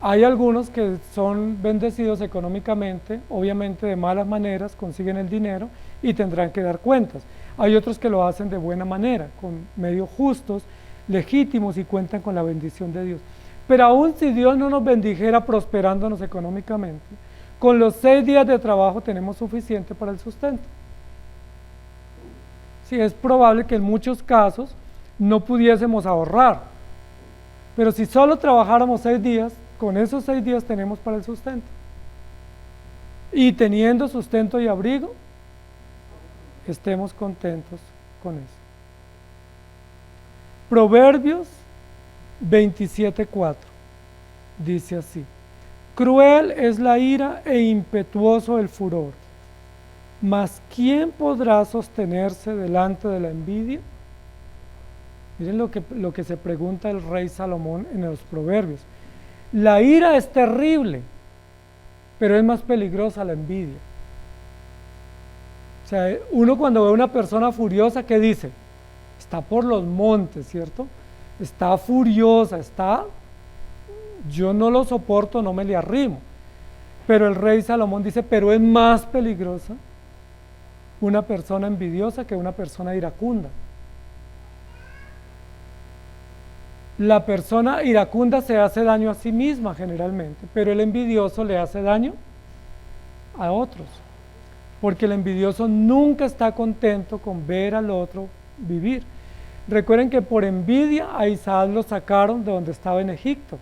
Hay algunos que son bendecidos económicamente, obviamente de malas maneras, consiguen el dinero y tendrán que dar cuentas. Hay otros que lo hacen de buena manera, con medios justos, legítimos y cuentan con la bendición de Dios. Pero aún si Dios no nos bendijera prosperándonos económicamente, con los 6 días de trabajo tenemos suficiente para el sustento. Sí, es probable que en muchos casos no pudiésemos ahorrar, pero si solo trabajáramos 6 días, con esos 6 días tenemos para el sustento. Y teniendo sustento y abrigo, estemos contentos con eso. Proverbios 27:4 dice así: cruel es la ira e impetuoso el furor, mas ¿quién podrá sostenerse delante de la envidia? Miren lo que se pregunta el rey Salomón en los Proverbios. La ira es terrible, pero es más peligrosa la envidia. O sea, uno cuando ve a una persona furiosa, ¿qué dice? Está por los montes, ¿cierto? Está furiosa, yo no lo soporto, no me le arrimo. Pero el rey Salomón dice, pero es más peligrosa una persona envidiosa que una persona iracunda. La persona iracunda se hace daño a sí misma generalmente, pero el envidioso le hace daño a otros, porque el envidioso nunca está contento con ver al otro vivir. Recuerden que por envidia a Isaac lo sacaron de donde estaba en Egipto,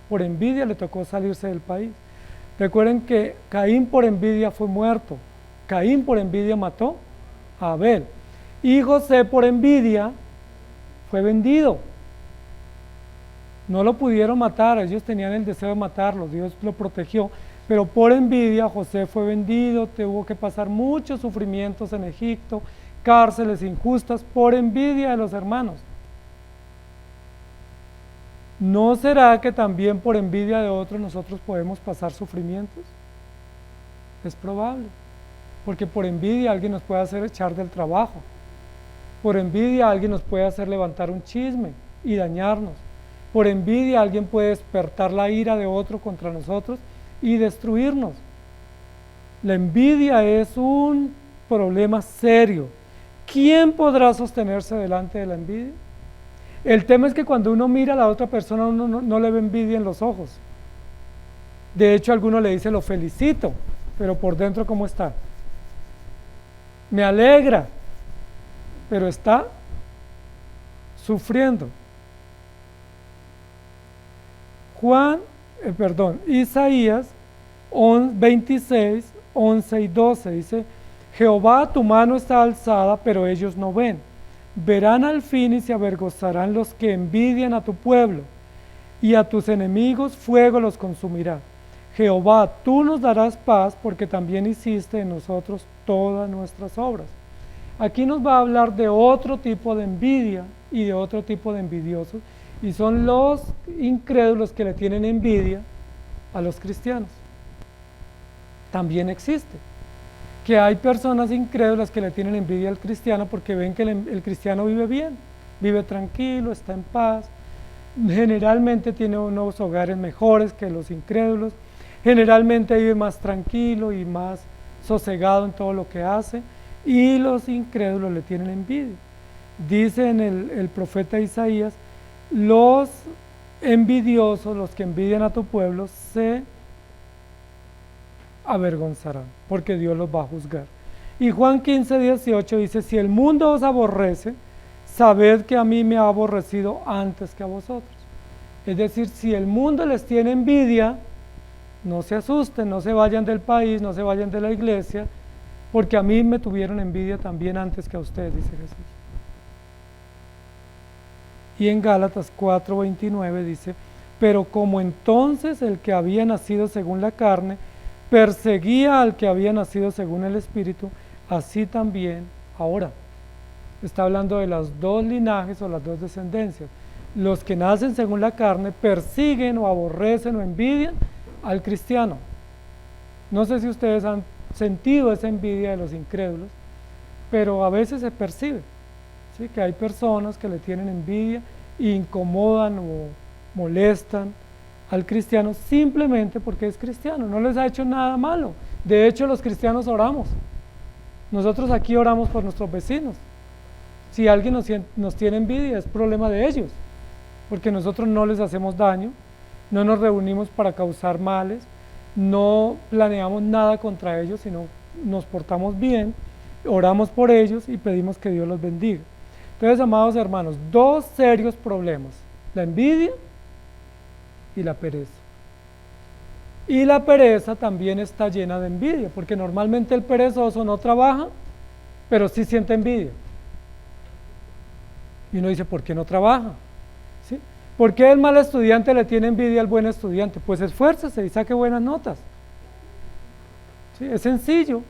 por envidia le tocó salirse del país. Recuerden que Caín por envidia fue muerto, Caín por envidia mató a Abel, y José por envidia fue vendido. No lo pudieron matar, ellos tenían el deseo de matarlo, Dios lo protegió, pero por envidia José fue vendido, tuvo que pasar muchos sufrimientos en Egipto, cárceles injustas, por envidia de los hermanos. ¿No será que también por envidia de otros nosotros podemos pasar sufrimientos? Es probable, porque por envidia alguien nos puede hacer echar del trabajo, por envidia alguien nos puede hacer levantar un chisme y dañarnos, por envidia alguien puede despertar la ira de otro contra nosotros y destruirnos. La envidia es un problema serio. ¿Quién podrá sostenerse delante de la envidia? El tema es que cuando uno mira a la otra persona, uno no le ve envidia en los ojos. De hecho, alguno le dice, lo felicito, pero por dentro, ¿cómo está? Me alegra, pero está sufriendo. Isaías 26, 11 y 12 dice, Jehová, tu mano está alzada, pero ellos no ven. Verán al fin y se avergonzarán los que envidian a tu pueblo, y a tus enemigos fuego los consumirá. Jehová, tú nos darás paz, porque también hiciste en nosotros todas nuestras obras. Aquí nos va a hablar de otro tipo de envidia y de otro tipo de envidiosos, y son los incrédulos que le tienen envidia a los cristianos. También existe que hay personas incrédulas que le tienen envidia al cristiano porque ven que el cristiano vive bien, vive tranquilo, está en paz, generalmente tiene unos hogares mejores que los incrédulos, generalmente vive más tranquilo y más sosegado en todo lo que hace, y los incrédulos le tienen envidia. Dice en el profeta Isaías, los envidiosos, los que envidian a tu pueblo, se avergonzarán, porque Dios los va a juzgar. Y Juan 15, 18 dice, si el mundo os aborrece, sabed que a mí me ha aborrecido antes que a vosotros. Es decir, si el mundo les tiene envidia, no se asusten, no se vayan del país, no se vayan de la iglesia, porque a mí me tuvieron envidia también antes que a ustedes, dice Jesús. Y en Gálatas 4:29 dice, pero como entonces el que había nacido según la carne perseguía al que había nacido según el Espíritu, así también ahora. Está hablando de los dos linajes o las dos descendencias. Los que nacen según la carne persiguen o aborrecen o envidian al cristiano. No sé si ustedes han sentido esa envidia de los incrédulos, pero a veces se percibe, ¿sí? Que hay personas que le tienen envidia e incomodan o molestan al cristiano simplemente porque es cristiano, no les ha hecho nada malo. De hecho, los cristianos oramos. Nosotros aquí oramos por nuestros vecinos. Si alguien nos tiene envidia, es problema de ellos, porque nosotros no les hacemos daño, no nos reunimos para causar males, no planeamos nada contra ellos, sino nos portamos bien, oramos por ellos y pedimos que Dios los bendiga. Entonces, amados hermanos, dos serios problemas: la envidia y la pereza. Y la pereza también está llena de envidia, porque normalmente el perezoso no trabaja, pero sí siente envidia. Y uno dice, ¿por qué no trabaja? ¿Sí? ¿Por qué el mal estudiante le tiene envidia al buen estudiante? Pues esfuércese y saque buenas notas. ¿Sí? Es sencillo.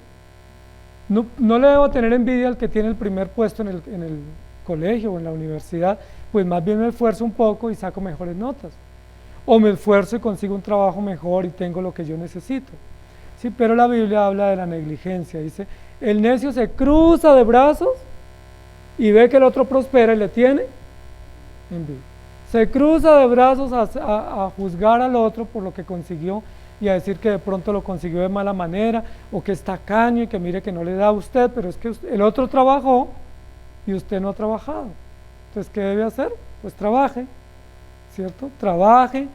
No le debo tener envidia al que tiene el primer puesto en el colegio o en la universidad, pues más bien me esfuerzo un poco y saco mejores notas. O me esfuerzo y consigo un trabajo mejor y tengo lo que yo necesito. ¿Sí? Pero la Biblia habla de la negligencia. Dice, el necio se cruza de brazos y ve que el otro prospera y le tiene envidia. Se cruza de brazos a juzgar al otro por lo que consiguió y a decir que de pronto lo consiguió de mala manera o que es tacaño y que mire que no le da a usted, pero es que el otro trabajó y usted no ha trabajado. Entonces, ¿qué debe hacer? Pues trabaje, ¿cierto? Trabaje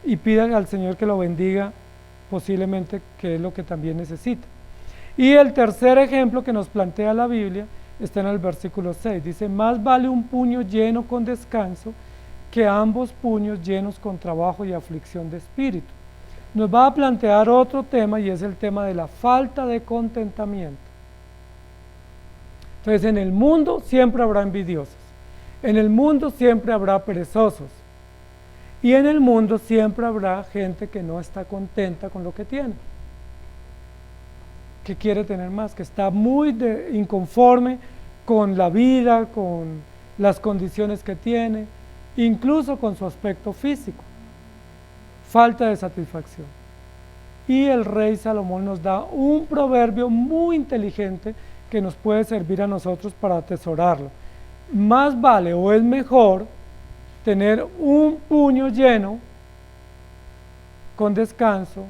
y pida al Señor que lo bendiga, posiblemente, que es lo que también necesita. Y el tercer ejemplo que nos plantea la Biblia está en el versículo 6. Dice, más vale un puño lleno con descanso que ambos puños llenos con trabajo y aflicción de espíritu. Nos va a plantear otro tema y es el tema de la falta de contentamiento. Entonces, en el mundo siempre habrá envidiosos, en el mundo siempre habrá perezosos y en el mundo siempre habrá gente que no está contenta con lo que tiene, que quiere tener más, que está muy inconforme con la vida, con las condiciones que tiene incluso con su aspecto físico, falta de satisfacción. Y el rey Salomón nos da un proverbio muy inteligente que nos puede servir a nosotros para atesorarlo. Más vale o es mejor tener un puño lleno con descanso,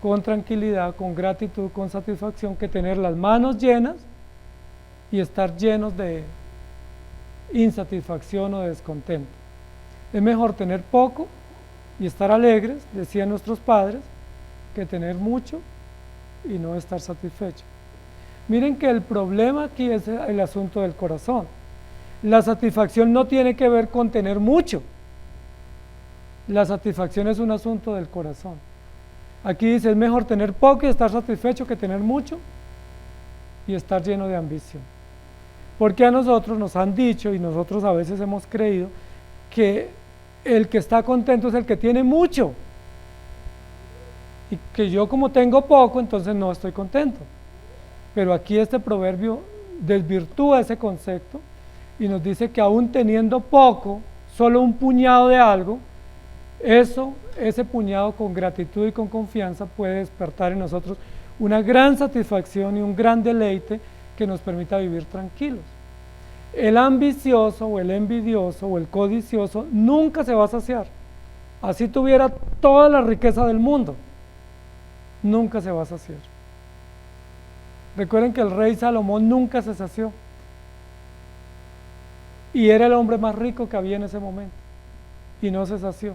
con tranquilidad, con gratitud, con satisfacción, que tener las manos llenas y estar llenos de insatisfacción o de descontento. Es mejor tener poco y estar alegres, decían nuestros padres, que tener mucho y no estar satisfecho. Miren que el problema aquí es el asunto del corazón. La satisfacción no tiene que ver con tener mucho. La satisfacción es un asunto del corazón. Aquí dice, es mejor tener poco y estar satisfecho que tener mucho y estar lleno de ambición. Porque a nosotros nos han dicho, y nosotros a veces hemos creído, que el que está contento es el que tiene mucho. Y que yo como tengo poco, entonces no estoy contento. Pero aquí este proverbio desvirtúa ese concepto y nos dice que aún teniendo poco, solo un puñado de algo, ese puñado con gratitud y con confianza puede despertar en nosotros una gran satisfacción y un gran deleite que nos permita vivir tranquilos. El ambicioso o el envidioso o el codicioso nunca se va a saciar. Así tuviera toda la riqueza del mundo, nunca se va a saciar. Recuerden que el rey Salomón nunca se sació y era el hombre más rico que había en ese momento y no se sació.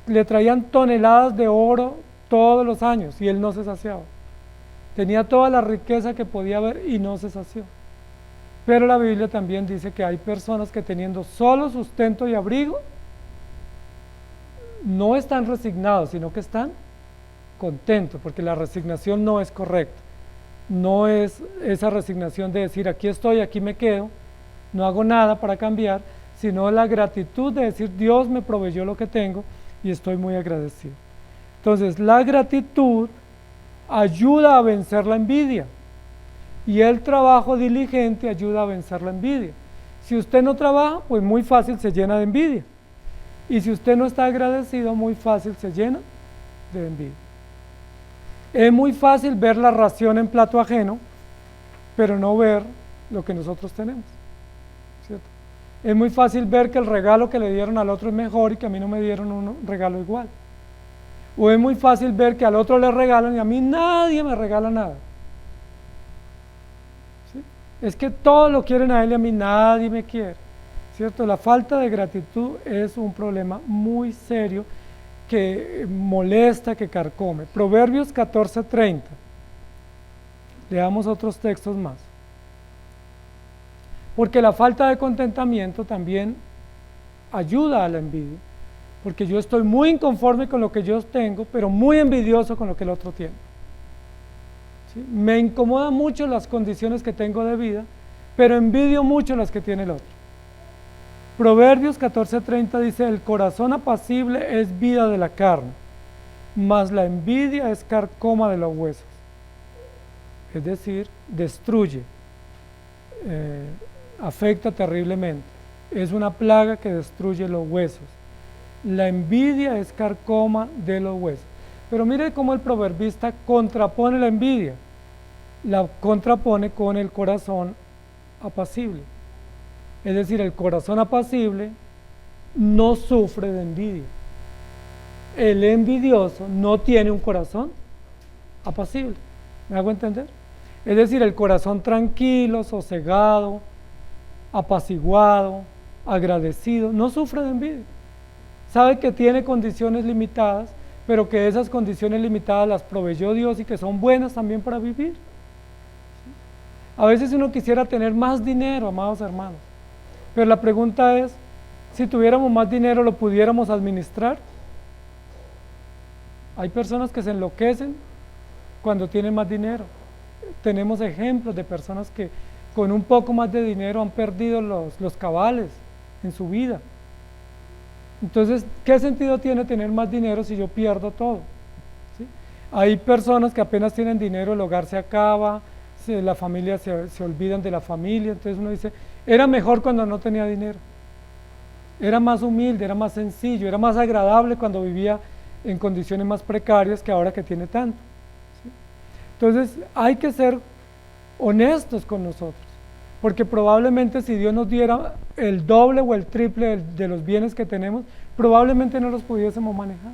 Le traían toneladas de oro todos los años y él no se saciaba. Tenía toda la riqueza que podía haber y no se sació. Pero la Biblia también dice que hay personas que teniendo solo sustento y abrigo, no están resignados, sino que están contentos, porque la resignación no es correcta. No es esa resignación de decir aquí estoy, aquí me quedo, no hago nada para cambiar, sino la gratitud de decir Dios me proveyó lo que tengo y estoy muy agradecido. Entonces la gratitud ayuda a vencer la envidia y el trabajo diligente ayuda a vencer la envidia. Si usted no trabaja, pues muy fácil se llena de envidia, y si usted no está agradecido, muy fácil se llena de envidia. Es muy fácil ver la ración en plato ajeno, pero no ver lo que nosotros tenemos, ¿cierto? Es muy fácil ver que el regalo que le dieron al otro es mejor y que a mí no me dieron un regalo igual. O es muy fácil ver que al otro le regalan y a mí nadie me regala nada. ¿Sí? Es que todos lo quieren a él y a mí nadie me quiere, ¿cierto? La falta de gratitud es un problema muy serio que molesta, que carcome. Proverbios 14:30. Leamos otros textos más. Porque la falta de contentamiento también ayuda a la envidia. Porque yo estoy muy inconforme con lo que yo tengo, pero muy envidioso con lo que el otro tiene. ¿Sí? Me incomodan mucho las condiciones que tengo de vida, pero envidio mucho las que tiene el otro. Proverbios 14:30 dice, el corazón apacible es vida de la carne, mas la envidia es carcoma de los huesos. Es decir, destruye, afecta terriblemente. Es una plaga que destruye los huesos. La envidia es carcoma de los huesos. Pero mire cómo el proverbista contrapone la envidia. La contrapone con el corazón apacible. Es decir, el corazón apacible no sufre de envidia. El envidioso no tiene un corazón apacible. ¿Me hago entender? Es decir, el corazón tranquilo, sosegado, apaciguado, agradecido, no sufre de envidia. Sabe que tiene condiciones limitadas, pero que esas condiciones limitadas las proveyó Dios y que son buenas también para vivir. A veces uno quisiera tener más dinero, amados hermanos, pero la pregunta es, si tuviéramos más dinero, ¿lo pudiéramos administrar? Hay personas que se enloquecen cuando tienen más dinero. Tenemos ejemplos de personas que con un poco más de dinero han perdido los cabales en su vida. Entonces, ¿qué sentido tiene tener más dinero si yo pierdo todo? ¿Sí? Hay personas que apenas tienen dinero, el hogar se acaba, la familia se olvidan de la familia, entonces uno dice, era mejor cuando no tenía dinero. Era más humilde, era más sencillo, era más agradable cuando vivía en condiciones más precarias que ahora que tiene tanto. ¿Sí? Entonces hay que ser honestos con nosotros, porque probablemente si Dios nos diera el doble o el triple de los bienes que tenemos, probablemente no los pudiésemos manejar.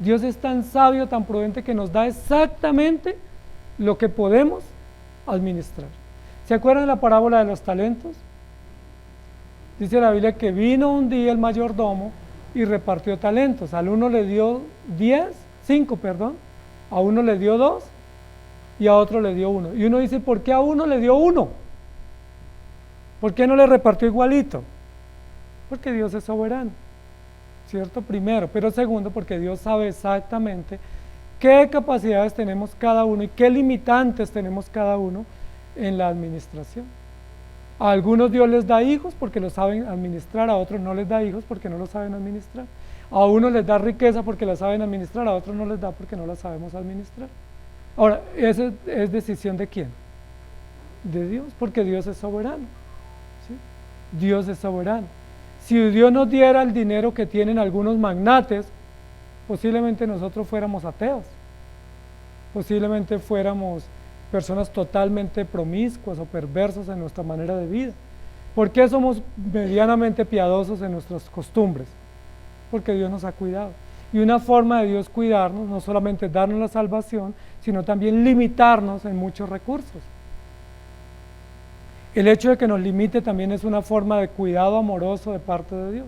Dios es tan sabio, tan prudente, que nos da exactamente lo que podemos administrar. ¿Se acuerdan de la parábola de los talentos? Dice la Biblia que vino un día el mayordomo y repartió talentos. Al uno le dio 5, a uno le dio 2 y a otro le dio 1. Y uno dice, ¿por qué a uno le dio 1? ¿Por qué no le repartió igualito? Porque Dios es soberano, ¿cierto? Primero, pero segundo, porque Dios sabe exactamente qué capacidades tenemos cada uno y qué limitantes tenemos cada uno en la administración. A algunos Dios les da hijos porque lo saben administrar, a otros no les da hijos porque no lo saben administrar. A unos les da riqueza porque la saben administrar, a otros no les da porque no la sabemos administrar. Ahora, ¿esa es decisión de quién? De Dios, porque Dios es soberano. ¿Sí? Dios es soberano. Si Dios nos diera el dinero que tienen algunos magnates, posiblemente nosotros fuéramos ateos, posiblemente fuéramos personas totalmente promiscuas o perversas en nuestra manera de vida. ¿Por qué somos medianamente piadosos en nuestras costumbres? Porque Dios nos ha cuidado. Y una forma de Dios cuidarnos no solamente darnos la salvación, sino también limitarnos en muchos recursos. El hecho de que nos limite también es una forma de cuidado amoroso de parte de Dios.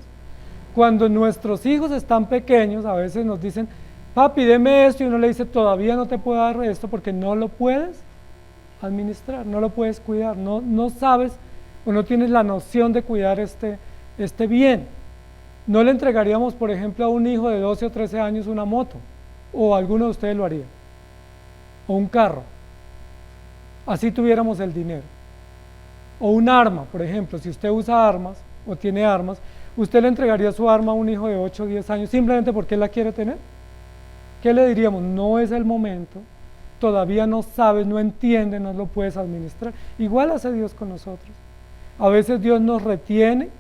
Cuando nuestros hijos están pequeños, a veces nos dicen, papi, deme esto, y uno le dice, todavía no te puedo dar esto porque no lo puedes administrar, no lo puedes cuidar, no sabes o no tienes la noción de cuidar este bien. No le entregaríamos, por ejemplo, a un hijo de 12 o 13 años una moto, o alguno de ustedes lo haría, o un carro, así tuviéramos el dinero. O un arma, por ejemplo, si usted usa armas o tiene armas, ¿usted le entregaría su arma a un hijo de 8 o 10 años simplemente porque él la quiere tener? ¿Qué le diríamos? No es el momento, todavía no sabes, no entiendes, no lo puedes administrar. Igual hace Dios con nosotros. A veces Dios nos retiene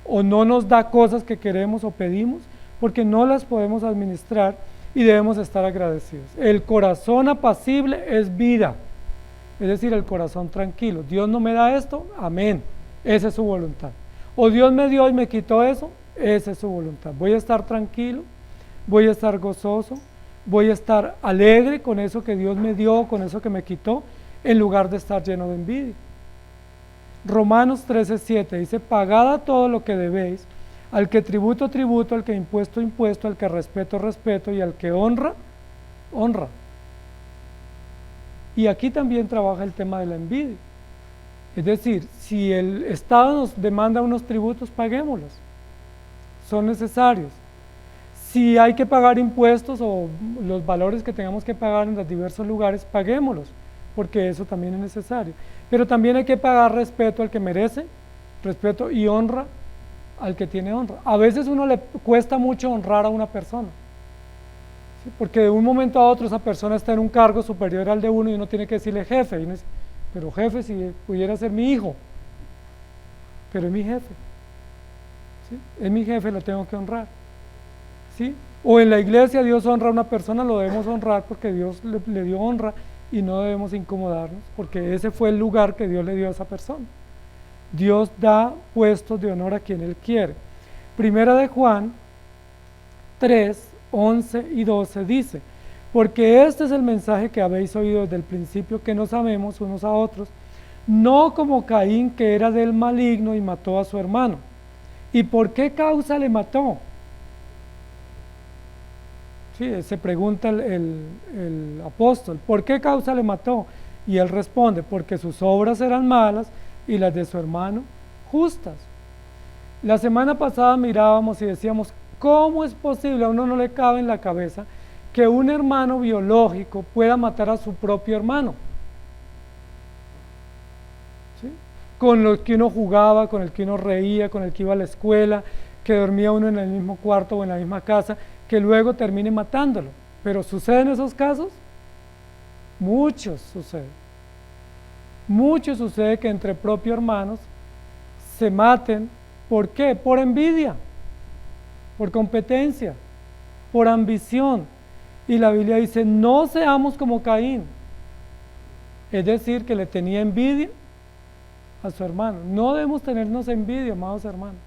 o no nos da cosas que queremos o pedimos porque no las podemos administrar y debemos estar agradecidos. El corazón apacible es vida, es decir, el corazón tranquilo. Dios no me da esto, amén, esa es su voluntad. O Dios me dio y me quitó eso, esa es su voluntad. Voy a estar tranquilo, voy a estar gozoso, voy a estar alegre con eso que Dios me dio, con eso que me quitó, en lugar de estar lleno de envidia. Romanos 13:7 dice, pagad a todo lo que debéis, al que tributo, tributo, al que impuesto, impuesto, al que respeto, respeto, y al que honra, honra. Y aquí también trabaja el tema de la envidia. Es decir, si el Estado nos demanda unos tributos, paguémoslos, son necesarios. Si hay que pagar impuestos o los valores que tengamos que pagar en los diversos lugares, paguémoslos, porque eso también es necesario. Pero también hay que pagar respeto al que merece, respeto y honra al que tiene honra. A veces uno le cuesta mucho honrar a una persona, ¿sí? Porque de un momento a otro esa persona está en un cargo superior al de uno y uno tiene que decirle jefe, y uno dice, pero jefe, si pudiera ser mi hijo, pero es mi jefe, ¿sí? Es mi jefe, lo tengo que honrar. ¿Sí? O en la iglesia Dios honra a una persona, lo debemos honrar porque Dios le dio honra y no debemos incomodarnos porque ese fue el lugar que Dios le dio a esa persona. Dios da puestos de honor a quien Él quiere. Primera de Juan 3, 11 y 12 dice, porque este es el mensaje que habéis oído desde el principio, que nos amemos unos a otros, no como Caín, que era del maligno y mató a su hermano. ¿Y por qué causa le mató? Sí, se pregunta el apóstol, ¿por qué causa le mató? Y él responde, porque sus obras eran malas y las de su hermano justas. La semana pasada mirábamos y decíamos, ¿cómo es posible? A uno no le cabe en la cabeza que un hermano biológico pueda matar a su propio hermano, ¿sí? Con el que uno jugaba, con el que uno reía, con el que iba a la escuela, que dormía uno en el mismo cuarto o en la misma casa, que luego termine matándolo. Pero ¿suceden esos casos? Muchos suceden. Mucho sucede que entre propios hermanos se maten ¿Por qué? Por envidia, por competencia, por ambición. Y la Biblia dice, no seamos como Caín. Es decir, que le tenía envidia a su hermano. No debemos tenernos envidia, amados hermanos.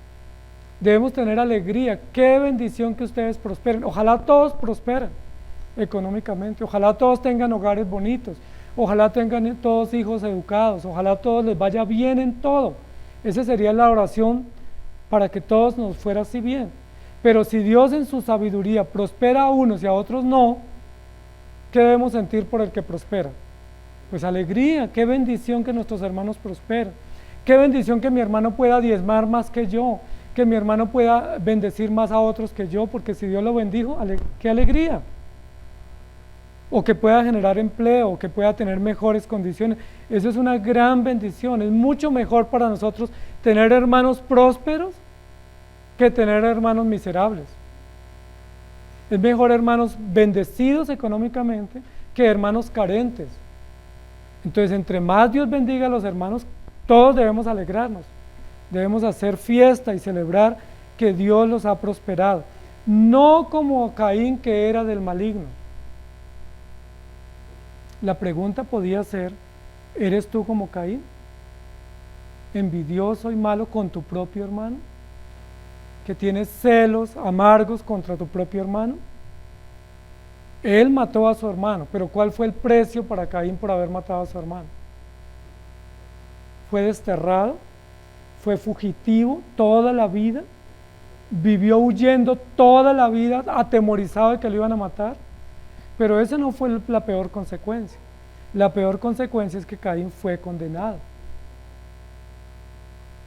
Debemos tener alegría. Qué bendición que ustedes prosperen. Ojalá todos prosperen económicamente. Ojalá todos tengan hogares bonitos. Ojalá tengan todos hijos educados. Ojalá a todos les vaya bien en todo. Esa sería la oración para que todos nos fuera así bien. Pero si Dios en su sabiduría prospera a unos y a otros no, ¿qué debemos sentir por el que prospera? Pues alegría, qué bendición que nuestros hermanos prosperen. Qué bendición que mi hermano pueda diezmar más que yo, que mi hermano pueda bendecir más a otros que yo, porque si Dios lo bendijo, qué alegría. O que pueda generar empleo, o que pueda tener mejores condiciones. Eso es una gran bendición. Es mucho mejor para nosotros tener hermanos prósperos que tener hermanos miserables. Es mejor hermanos bendecidos económicamente que hermanos carentes. Entonces, entre más Dios bendiga a los hermanos, todos debemos alegrarnos. Debemos hacer fiesta y celebrar que Dios los ha prosperado. No como Caín, que era del maligno. La pregunta podía ser, ¿eres tú como Caín? ¿Envidioso y malo con tu propio hermano? ¿Que tienes celos amargos contra tu propio hermano? Él mató a su hermano, pero ¿cuál fue el precio para Caín por haber matado a su hermano? Fue desterrado, fue fugitivo toda la vida, vivió huyendo toda la vida, atemorizado de que lo iban a matar, pero esa no fue la peor consecuencia. La peor consecuencia es que Caín fue condenado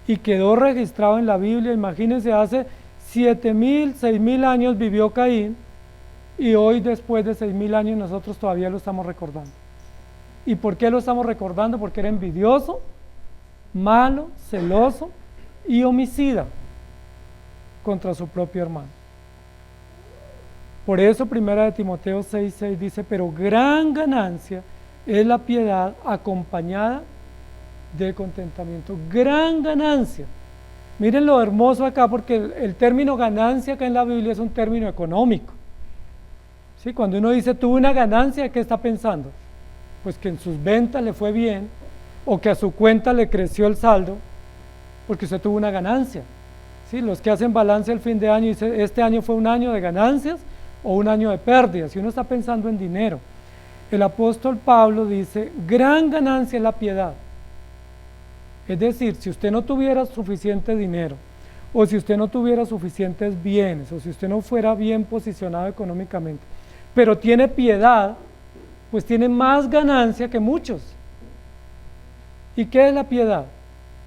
y quedó registrado en la Biblia. Imagínense, hace 7.000, 6.000 años vivió Caín, y hoy, después de 6.000 años, nosotros todavía lo estamos recordando. ¿Y por qué lo estamos recordando? Porque era envidioso, malo, celoso y homicida contra su propio hermano. Por eso 1 Timoteo 6:6 dice, pero gran ganancia es la piedad acompañada de contentamiento. Gran ganancia. Miren lo hermoso acá, porque el término ganancia acá en la Biblia es un término económico. ¿Sí? Cuando uno dice tuvo una ganancia, ¿qué está pensando? Pues que en sus ventas le fue bien, o que a su cuenta le creció el saldo, porque usted tuvo una ganancia. ¿Sí? Los que hacen balance al fin de año dicen, este año fue un año de ganancias o un año de pérdidas, si uno está pensando en dinero. El apóstol Pablo dice, gran ganancia es la piedad. Es decir, si usted no tuviera suficiente dinero, o si usted no tuviera suficientes bienes, o si usted no fuera bien posicionado económicamente, pero tiene piedad, pues tiene más ganancia que muchos. ¿Y qué es la piedad?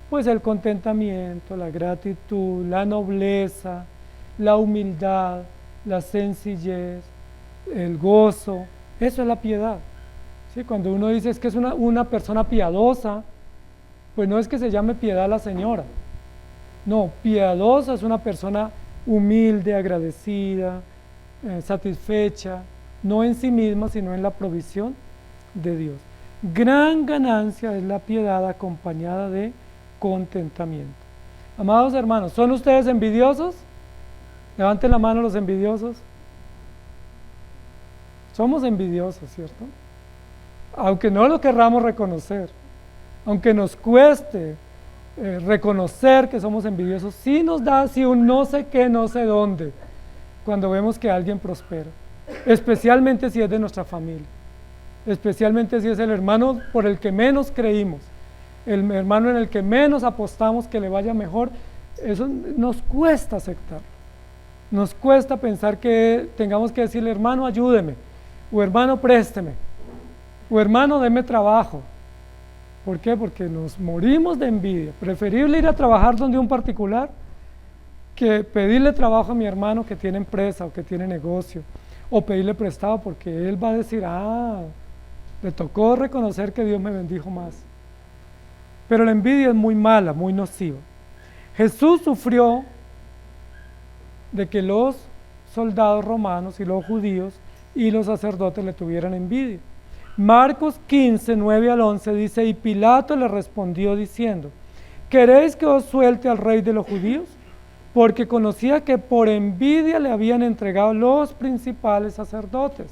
Pues el contentamiento, la gratitud, la nobleza, la humildad, la sencillez, el gozo. Eso es la piedad. ¿Sí? Cuando uno dice es que es una persona piadosa, pues no es que se llame piedad la señora. No, piadosa es una persona humilde, agradecida, satisfecha, no en sí misma, sino en la provisión de Dios. Gran ganancia es la piedad acompañada de contentamiento. Amados hermanos, ¿son ustedes envidiosos? Levanten la mano los envidiosos. Somos envidiosos, ¿cierto? Aunque no lo querramos reconocer, aunque nos cueste reconocer que somos envidiosos, sí nos da así un no sé qué, no sé dónde, cuando vemos que alguien prospera, especialmente si es de nuestra familia, especialmente si es el hermano por el que menos creímos, el hermano en el que menos apostamos que le vaya mejor. Eso nos cuesta aceptar, nos cuesta pensar que tengamos que decirle, hermano, ayúdeme, o hermano, présteme, o hermano, deme trabajo. ¿Por qué? Porque nos morimos de envidia. Preferible ir a trabajar donde un particular que pedirle trabajo a mi hermano que tiene empresa o que tiene negocio, o pedirle prestado, porque él va a decir, le tocó reconocer que Dios me bendijo más. Pero la envidia es muy mala, muy nociva. Jesús sufrió de que los soldados romanos y los judíos y los sacerdotes le tuvieran envidia. Marcos 15, 9 al 11 dice, y Pilato le respondió diciendo, ¿queréis que os suelte al rey de los judíos? porque conocía que por envidia le habían entregado los principales sacerdotes.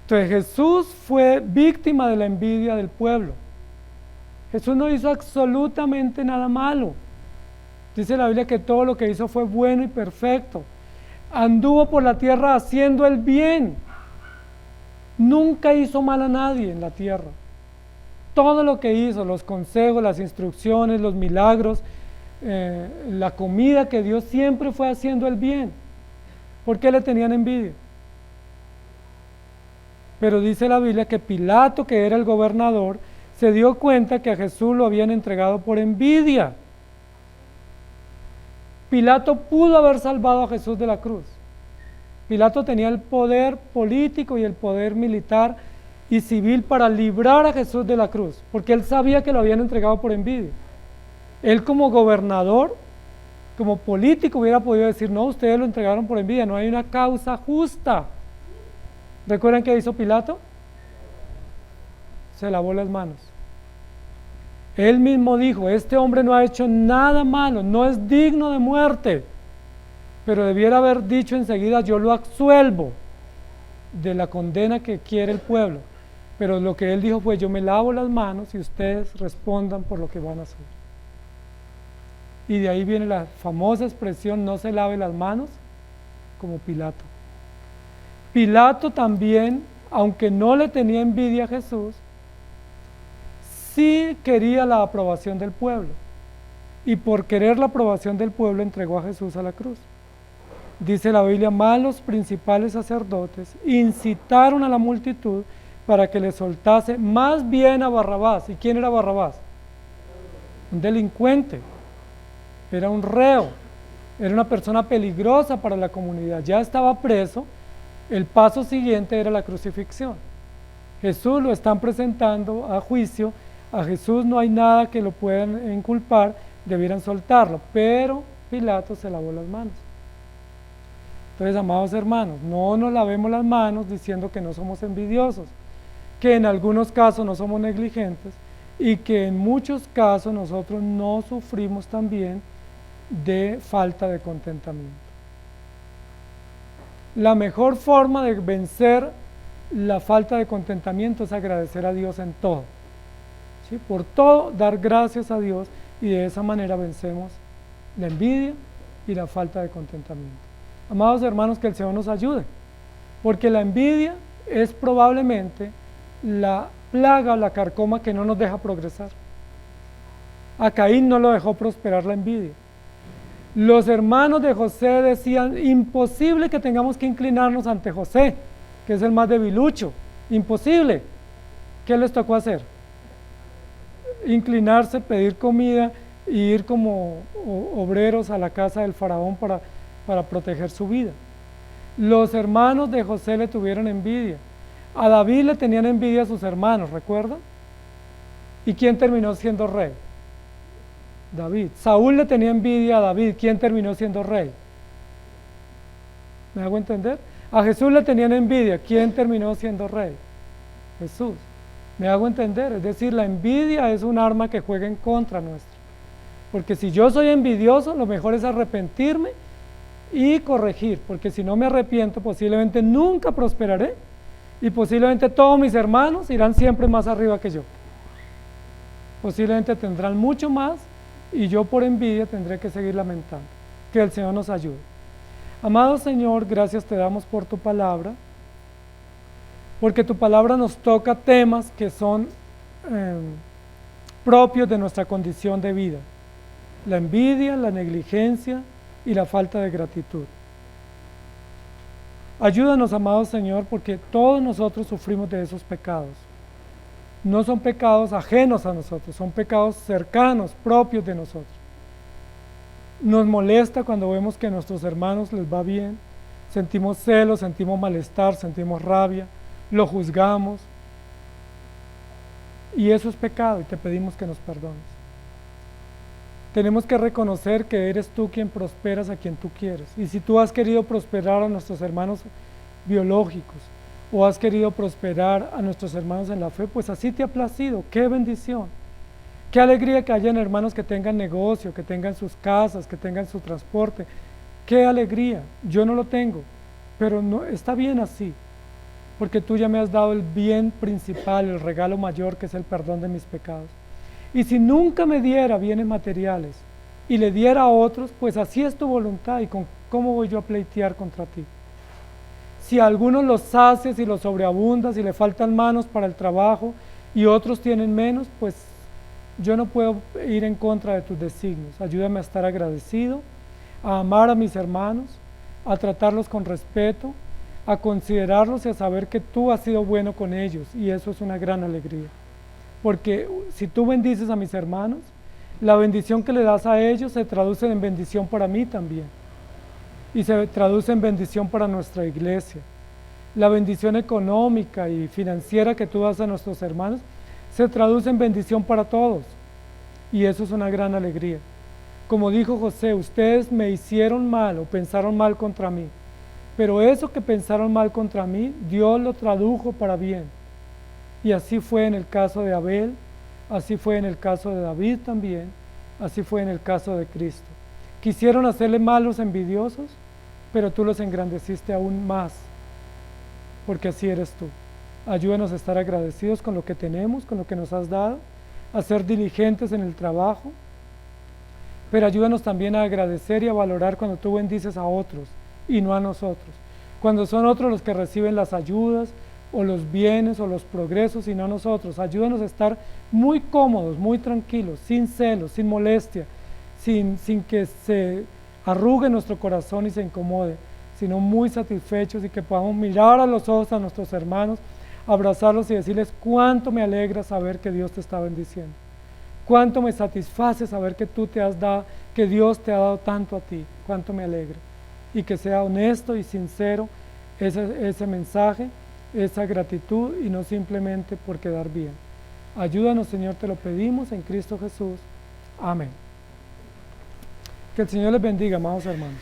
Entonces Jesús fue víctima de la envidia del pueblo. Jesús no hizo absolutamente nada malo. Dice la Biblia que todo lo que hizo fue bueno y perfecto. Anduvo por la tierra haciendo el bien. Nunca hizo mal a nadie en la tierra. Todo lo que hizo, los consejos, las instrucciones, los milagros, la comida que dio, siempre fue haciendo el bien. ¿Por qué le tenían envidia? Pero dice la Biblia que Pilato, que era el gobernador, se dio cuenta que a Jesús lo habían entregado por envidia. Pilato pudo haber salvado a Jesús de la cruz. Pilato tenía el poder político y el poder militar y civil para librar a Jesús de la cruz, porque él sabía que lo habían entregado por envidia. Él como gobernador, como político hubiera podido decir, no, ustedes lo entregaron por envidia, no hay una causa justa. ¿Recuerdan qué hizo Pilato? Se lavó las manos. Él mismo dijo, este hombre no ha hecho nada malo, no es digno de muerte, pero debiera haber dicho enseguida, yo lo absuelvo de la condena que quiere el pueblo. Pero lo que él dijo fue, yo me lavo las manos y ustedes respondan por lo que van a hacer. Y de ahí viene la famosa expresión, no se lave las manos, como Pilato. Pilato también, aunque no le tenía envidia a Jesús, sí quería la aprobación del pueblo. Y por querer la aprobación del pueblo entregó a Jesús a la cruz. Dice la Biblia, más los principales sacerdotes incitaron a la multitud para que le soltase más bien a Barrabás. ¿Y quién era Barrabás? Un delincuente, era un reo, era una persona peligrosa para la comunidad, ya estaba preso, el paso siguiente era la crucifixión. Jesús lo están presentando a juicio, a Jesús no hay nada que lo puedan inculpar, debieran soltarlo, pero Pilato se lavó las manos. Entonces, amados hermanos, no nos lavemos las manos diciendo que no somos envidiosos, que en algunos casos no somos negligentes y que en muchos casos nosotros no sufrimos también de falta de contentamiento. La mejor forma de vencer la falta de contentamiento es agradecer a Dios en todo. ¿Sí? Por todo, dar gracias a Dios y de esa manera vencemos la envidia y la falta de contentamiento. Amados hermanos, que el Señor nos ayude, porque la envidia es probablemente la plaga o la carcoma que no nos deja progresar. A Caín no lo dejó prosperar la envidia. Los hermanos de José decían, imposible que tengamos que inclinarnos ante José, que es el más debilucho, imposible. ¿Qué les tocó hacer? Inclinarse, pedir comida e ir como obreros a la casa del faraón para proteger su vida. Los hermanos de José le tuvieron envidia. A David le tenían envidia a sus hermanos, ¿recuerdan? ¿Y quién terminó siendo rey? David. Saúl le tenía envidia a David. ¿Quién terminó siendo rey? ¿Me hago entender? A Jesús le tenían envidia. ¿Quién terminó siendo rey? Jesús. ¿Me hago entender? Es decir, la envidia es un arma que juega en contra nuestra. Porque si yo soy envidioso, lo mejor es arrepentirme y corregir, porque si no me arrepiento, posiblemente nunca prosperaré y posiblemente todos mis hermanos irán siempre más arriba que yo. Posiblemente tendrán mucho más y yo por envidia tendré que seguir lamentando. Que el Señor nos ayude. Amado Señor, gracias te damos por tu palabra, porque tu palabra nos toca temas que son propios de nuestra condición de vida. La envidia, la negligencia y la falta de gratitud. Ayúdanos, amado Señor, porque todos nosotros sufrimos de esos pecados. No son pecados ajenos a nosotros, son pecados cercanos, propios de nosotros. Nos molesta cuando vemos que a nuestros hermanos les va bien, sentimos celos, sentimos malestar, sentimos rabia, lo juzgamos. Y eso es pecado y te pedimos que nos perdones. Tenemos que reconocer que eres tú quien prosperas a quien tú quieres. Y si tú has querido prosperar a nuestros hermanos biológicos o has querido prosperar a nuestros hermanos en la fe, pues así te ha placido. ¡Qué bendición! Qué alegría que hayan hermanos que tengan negocio, que tengan sus casas, que tengan su transporte. Qué alegría. Yo no lo tengo, pero no, está bien así, porque tú ya me has dado el bien principal, el regalo mayor, que es el perdón de mis pecados. Y si nunca me diera bienes materiales y le diera a otros, pues así es tu voluntad, y ¿cómo voy yo a pleitear contra ti? Si a algunos los sacias y los sobreabundas y le faltan manos para el trabajo y otros tienen menos, pues yo no puedo ir en contra de tus designios. Ayúdame a estar agradecido, a amar a mis hermanos, a tratarlos con respeto, a considerarlos y a saber que tú has sido bueno con ellos, y eso es una gran alegría. Porque si tú bendices a mis hermanos, la bendición que le das a ellos se traduce en bendición para mí también, y se traduce en bendición para nuestra iglesia. La bendición económica y financiera que tú das a nuestros hermanos se traduce en bendición para todos, y eso es una gran alegría. Como dijo José, ustedes me hicieron mal o pensaron mal contra mí, pero eso que pensaron mal contra mí, Dios lo tradujo para bien. Y así fue en el caso de Abel, así fue en el caso de David también, así fue en el caso de Cristo. Quisieron hacerle mal los envidiosos, pero tú los engrandeciste aún más, porque así eres tú. Ayúdanos a estar agradecidos con lo que tenemos, con lo que nos has dado, a ser diligentes en el trabajo, pero ayúdanos también a agradecer y a valorar cuando tú bendices a otros y no a nosotros. Cuando son otros los que reciben las ayudas o los bienes o los progresos y no nosotros. Ayúdanos a estar muy cómodos, muy tranquilos, sin celos, sin molestia, sin que se arrugue nuestro corazón y se incomode, sino muy satisfechos, y que podamos mirar a los ojos a nuestros hermanos, abrazarlos y decirles cuánto me alegra saber que Dios te está bendiciendo. Cuánto me satisface saber que tú te has dado, que Dios te ha dado tanto a ti. Cuánto me alegra. Y que sea honesto y sincero ese mensaje, esa gratitud, y no simplemente por quedar bien. Ayúdanos, Señor, te lo pedimos en Cristo Jesús. Amén. Que el Señor les bendiga, amados hermanos.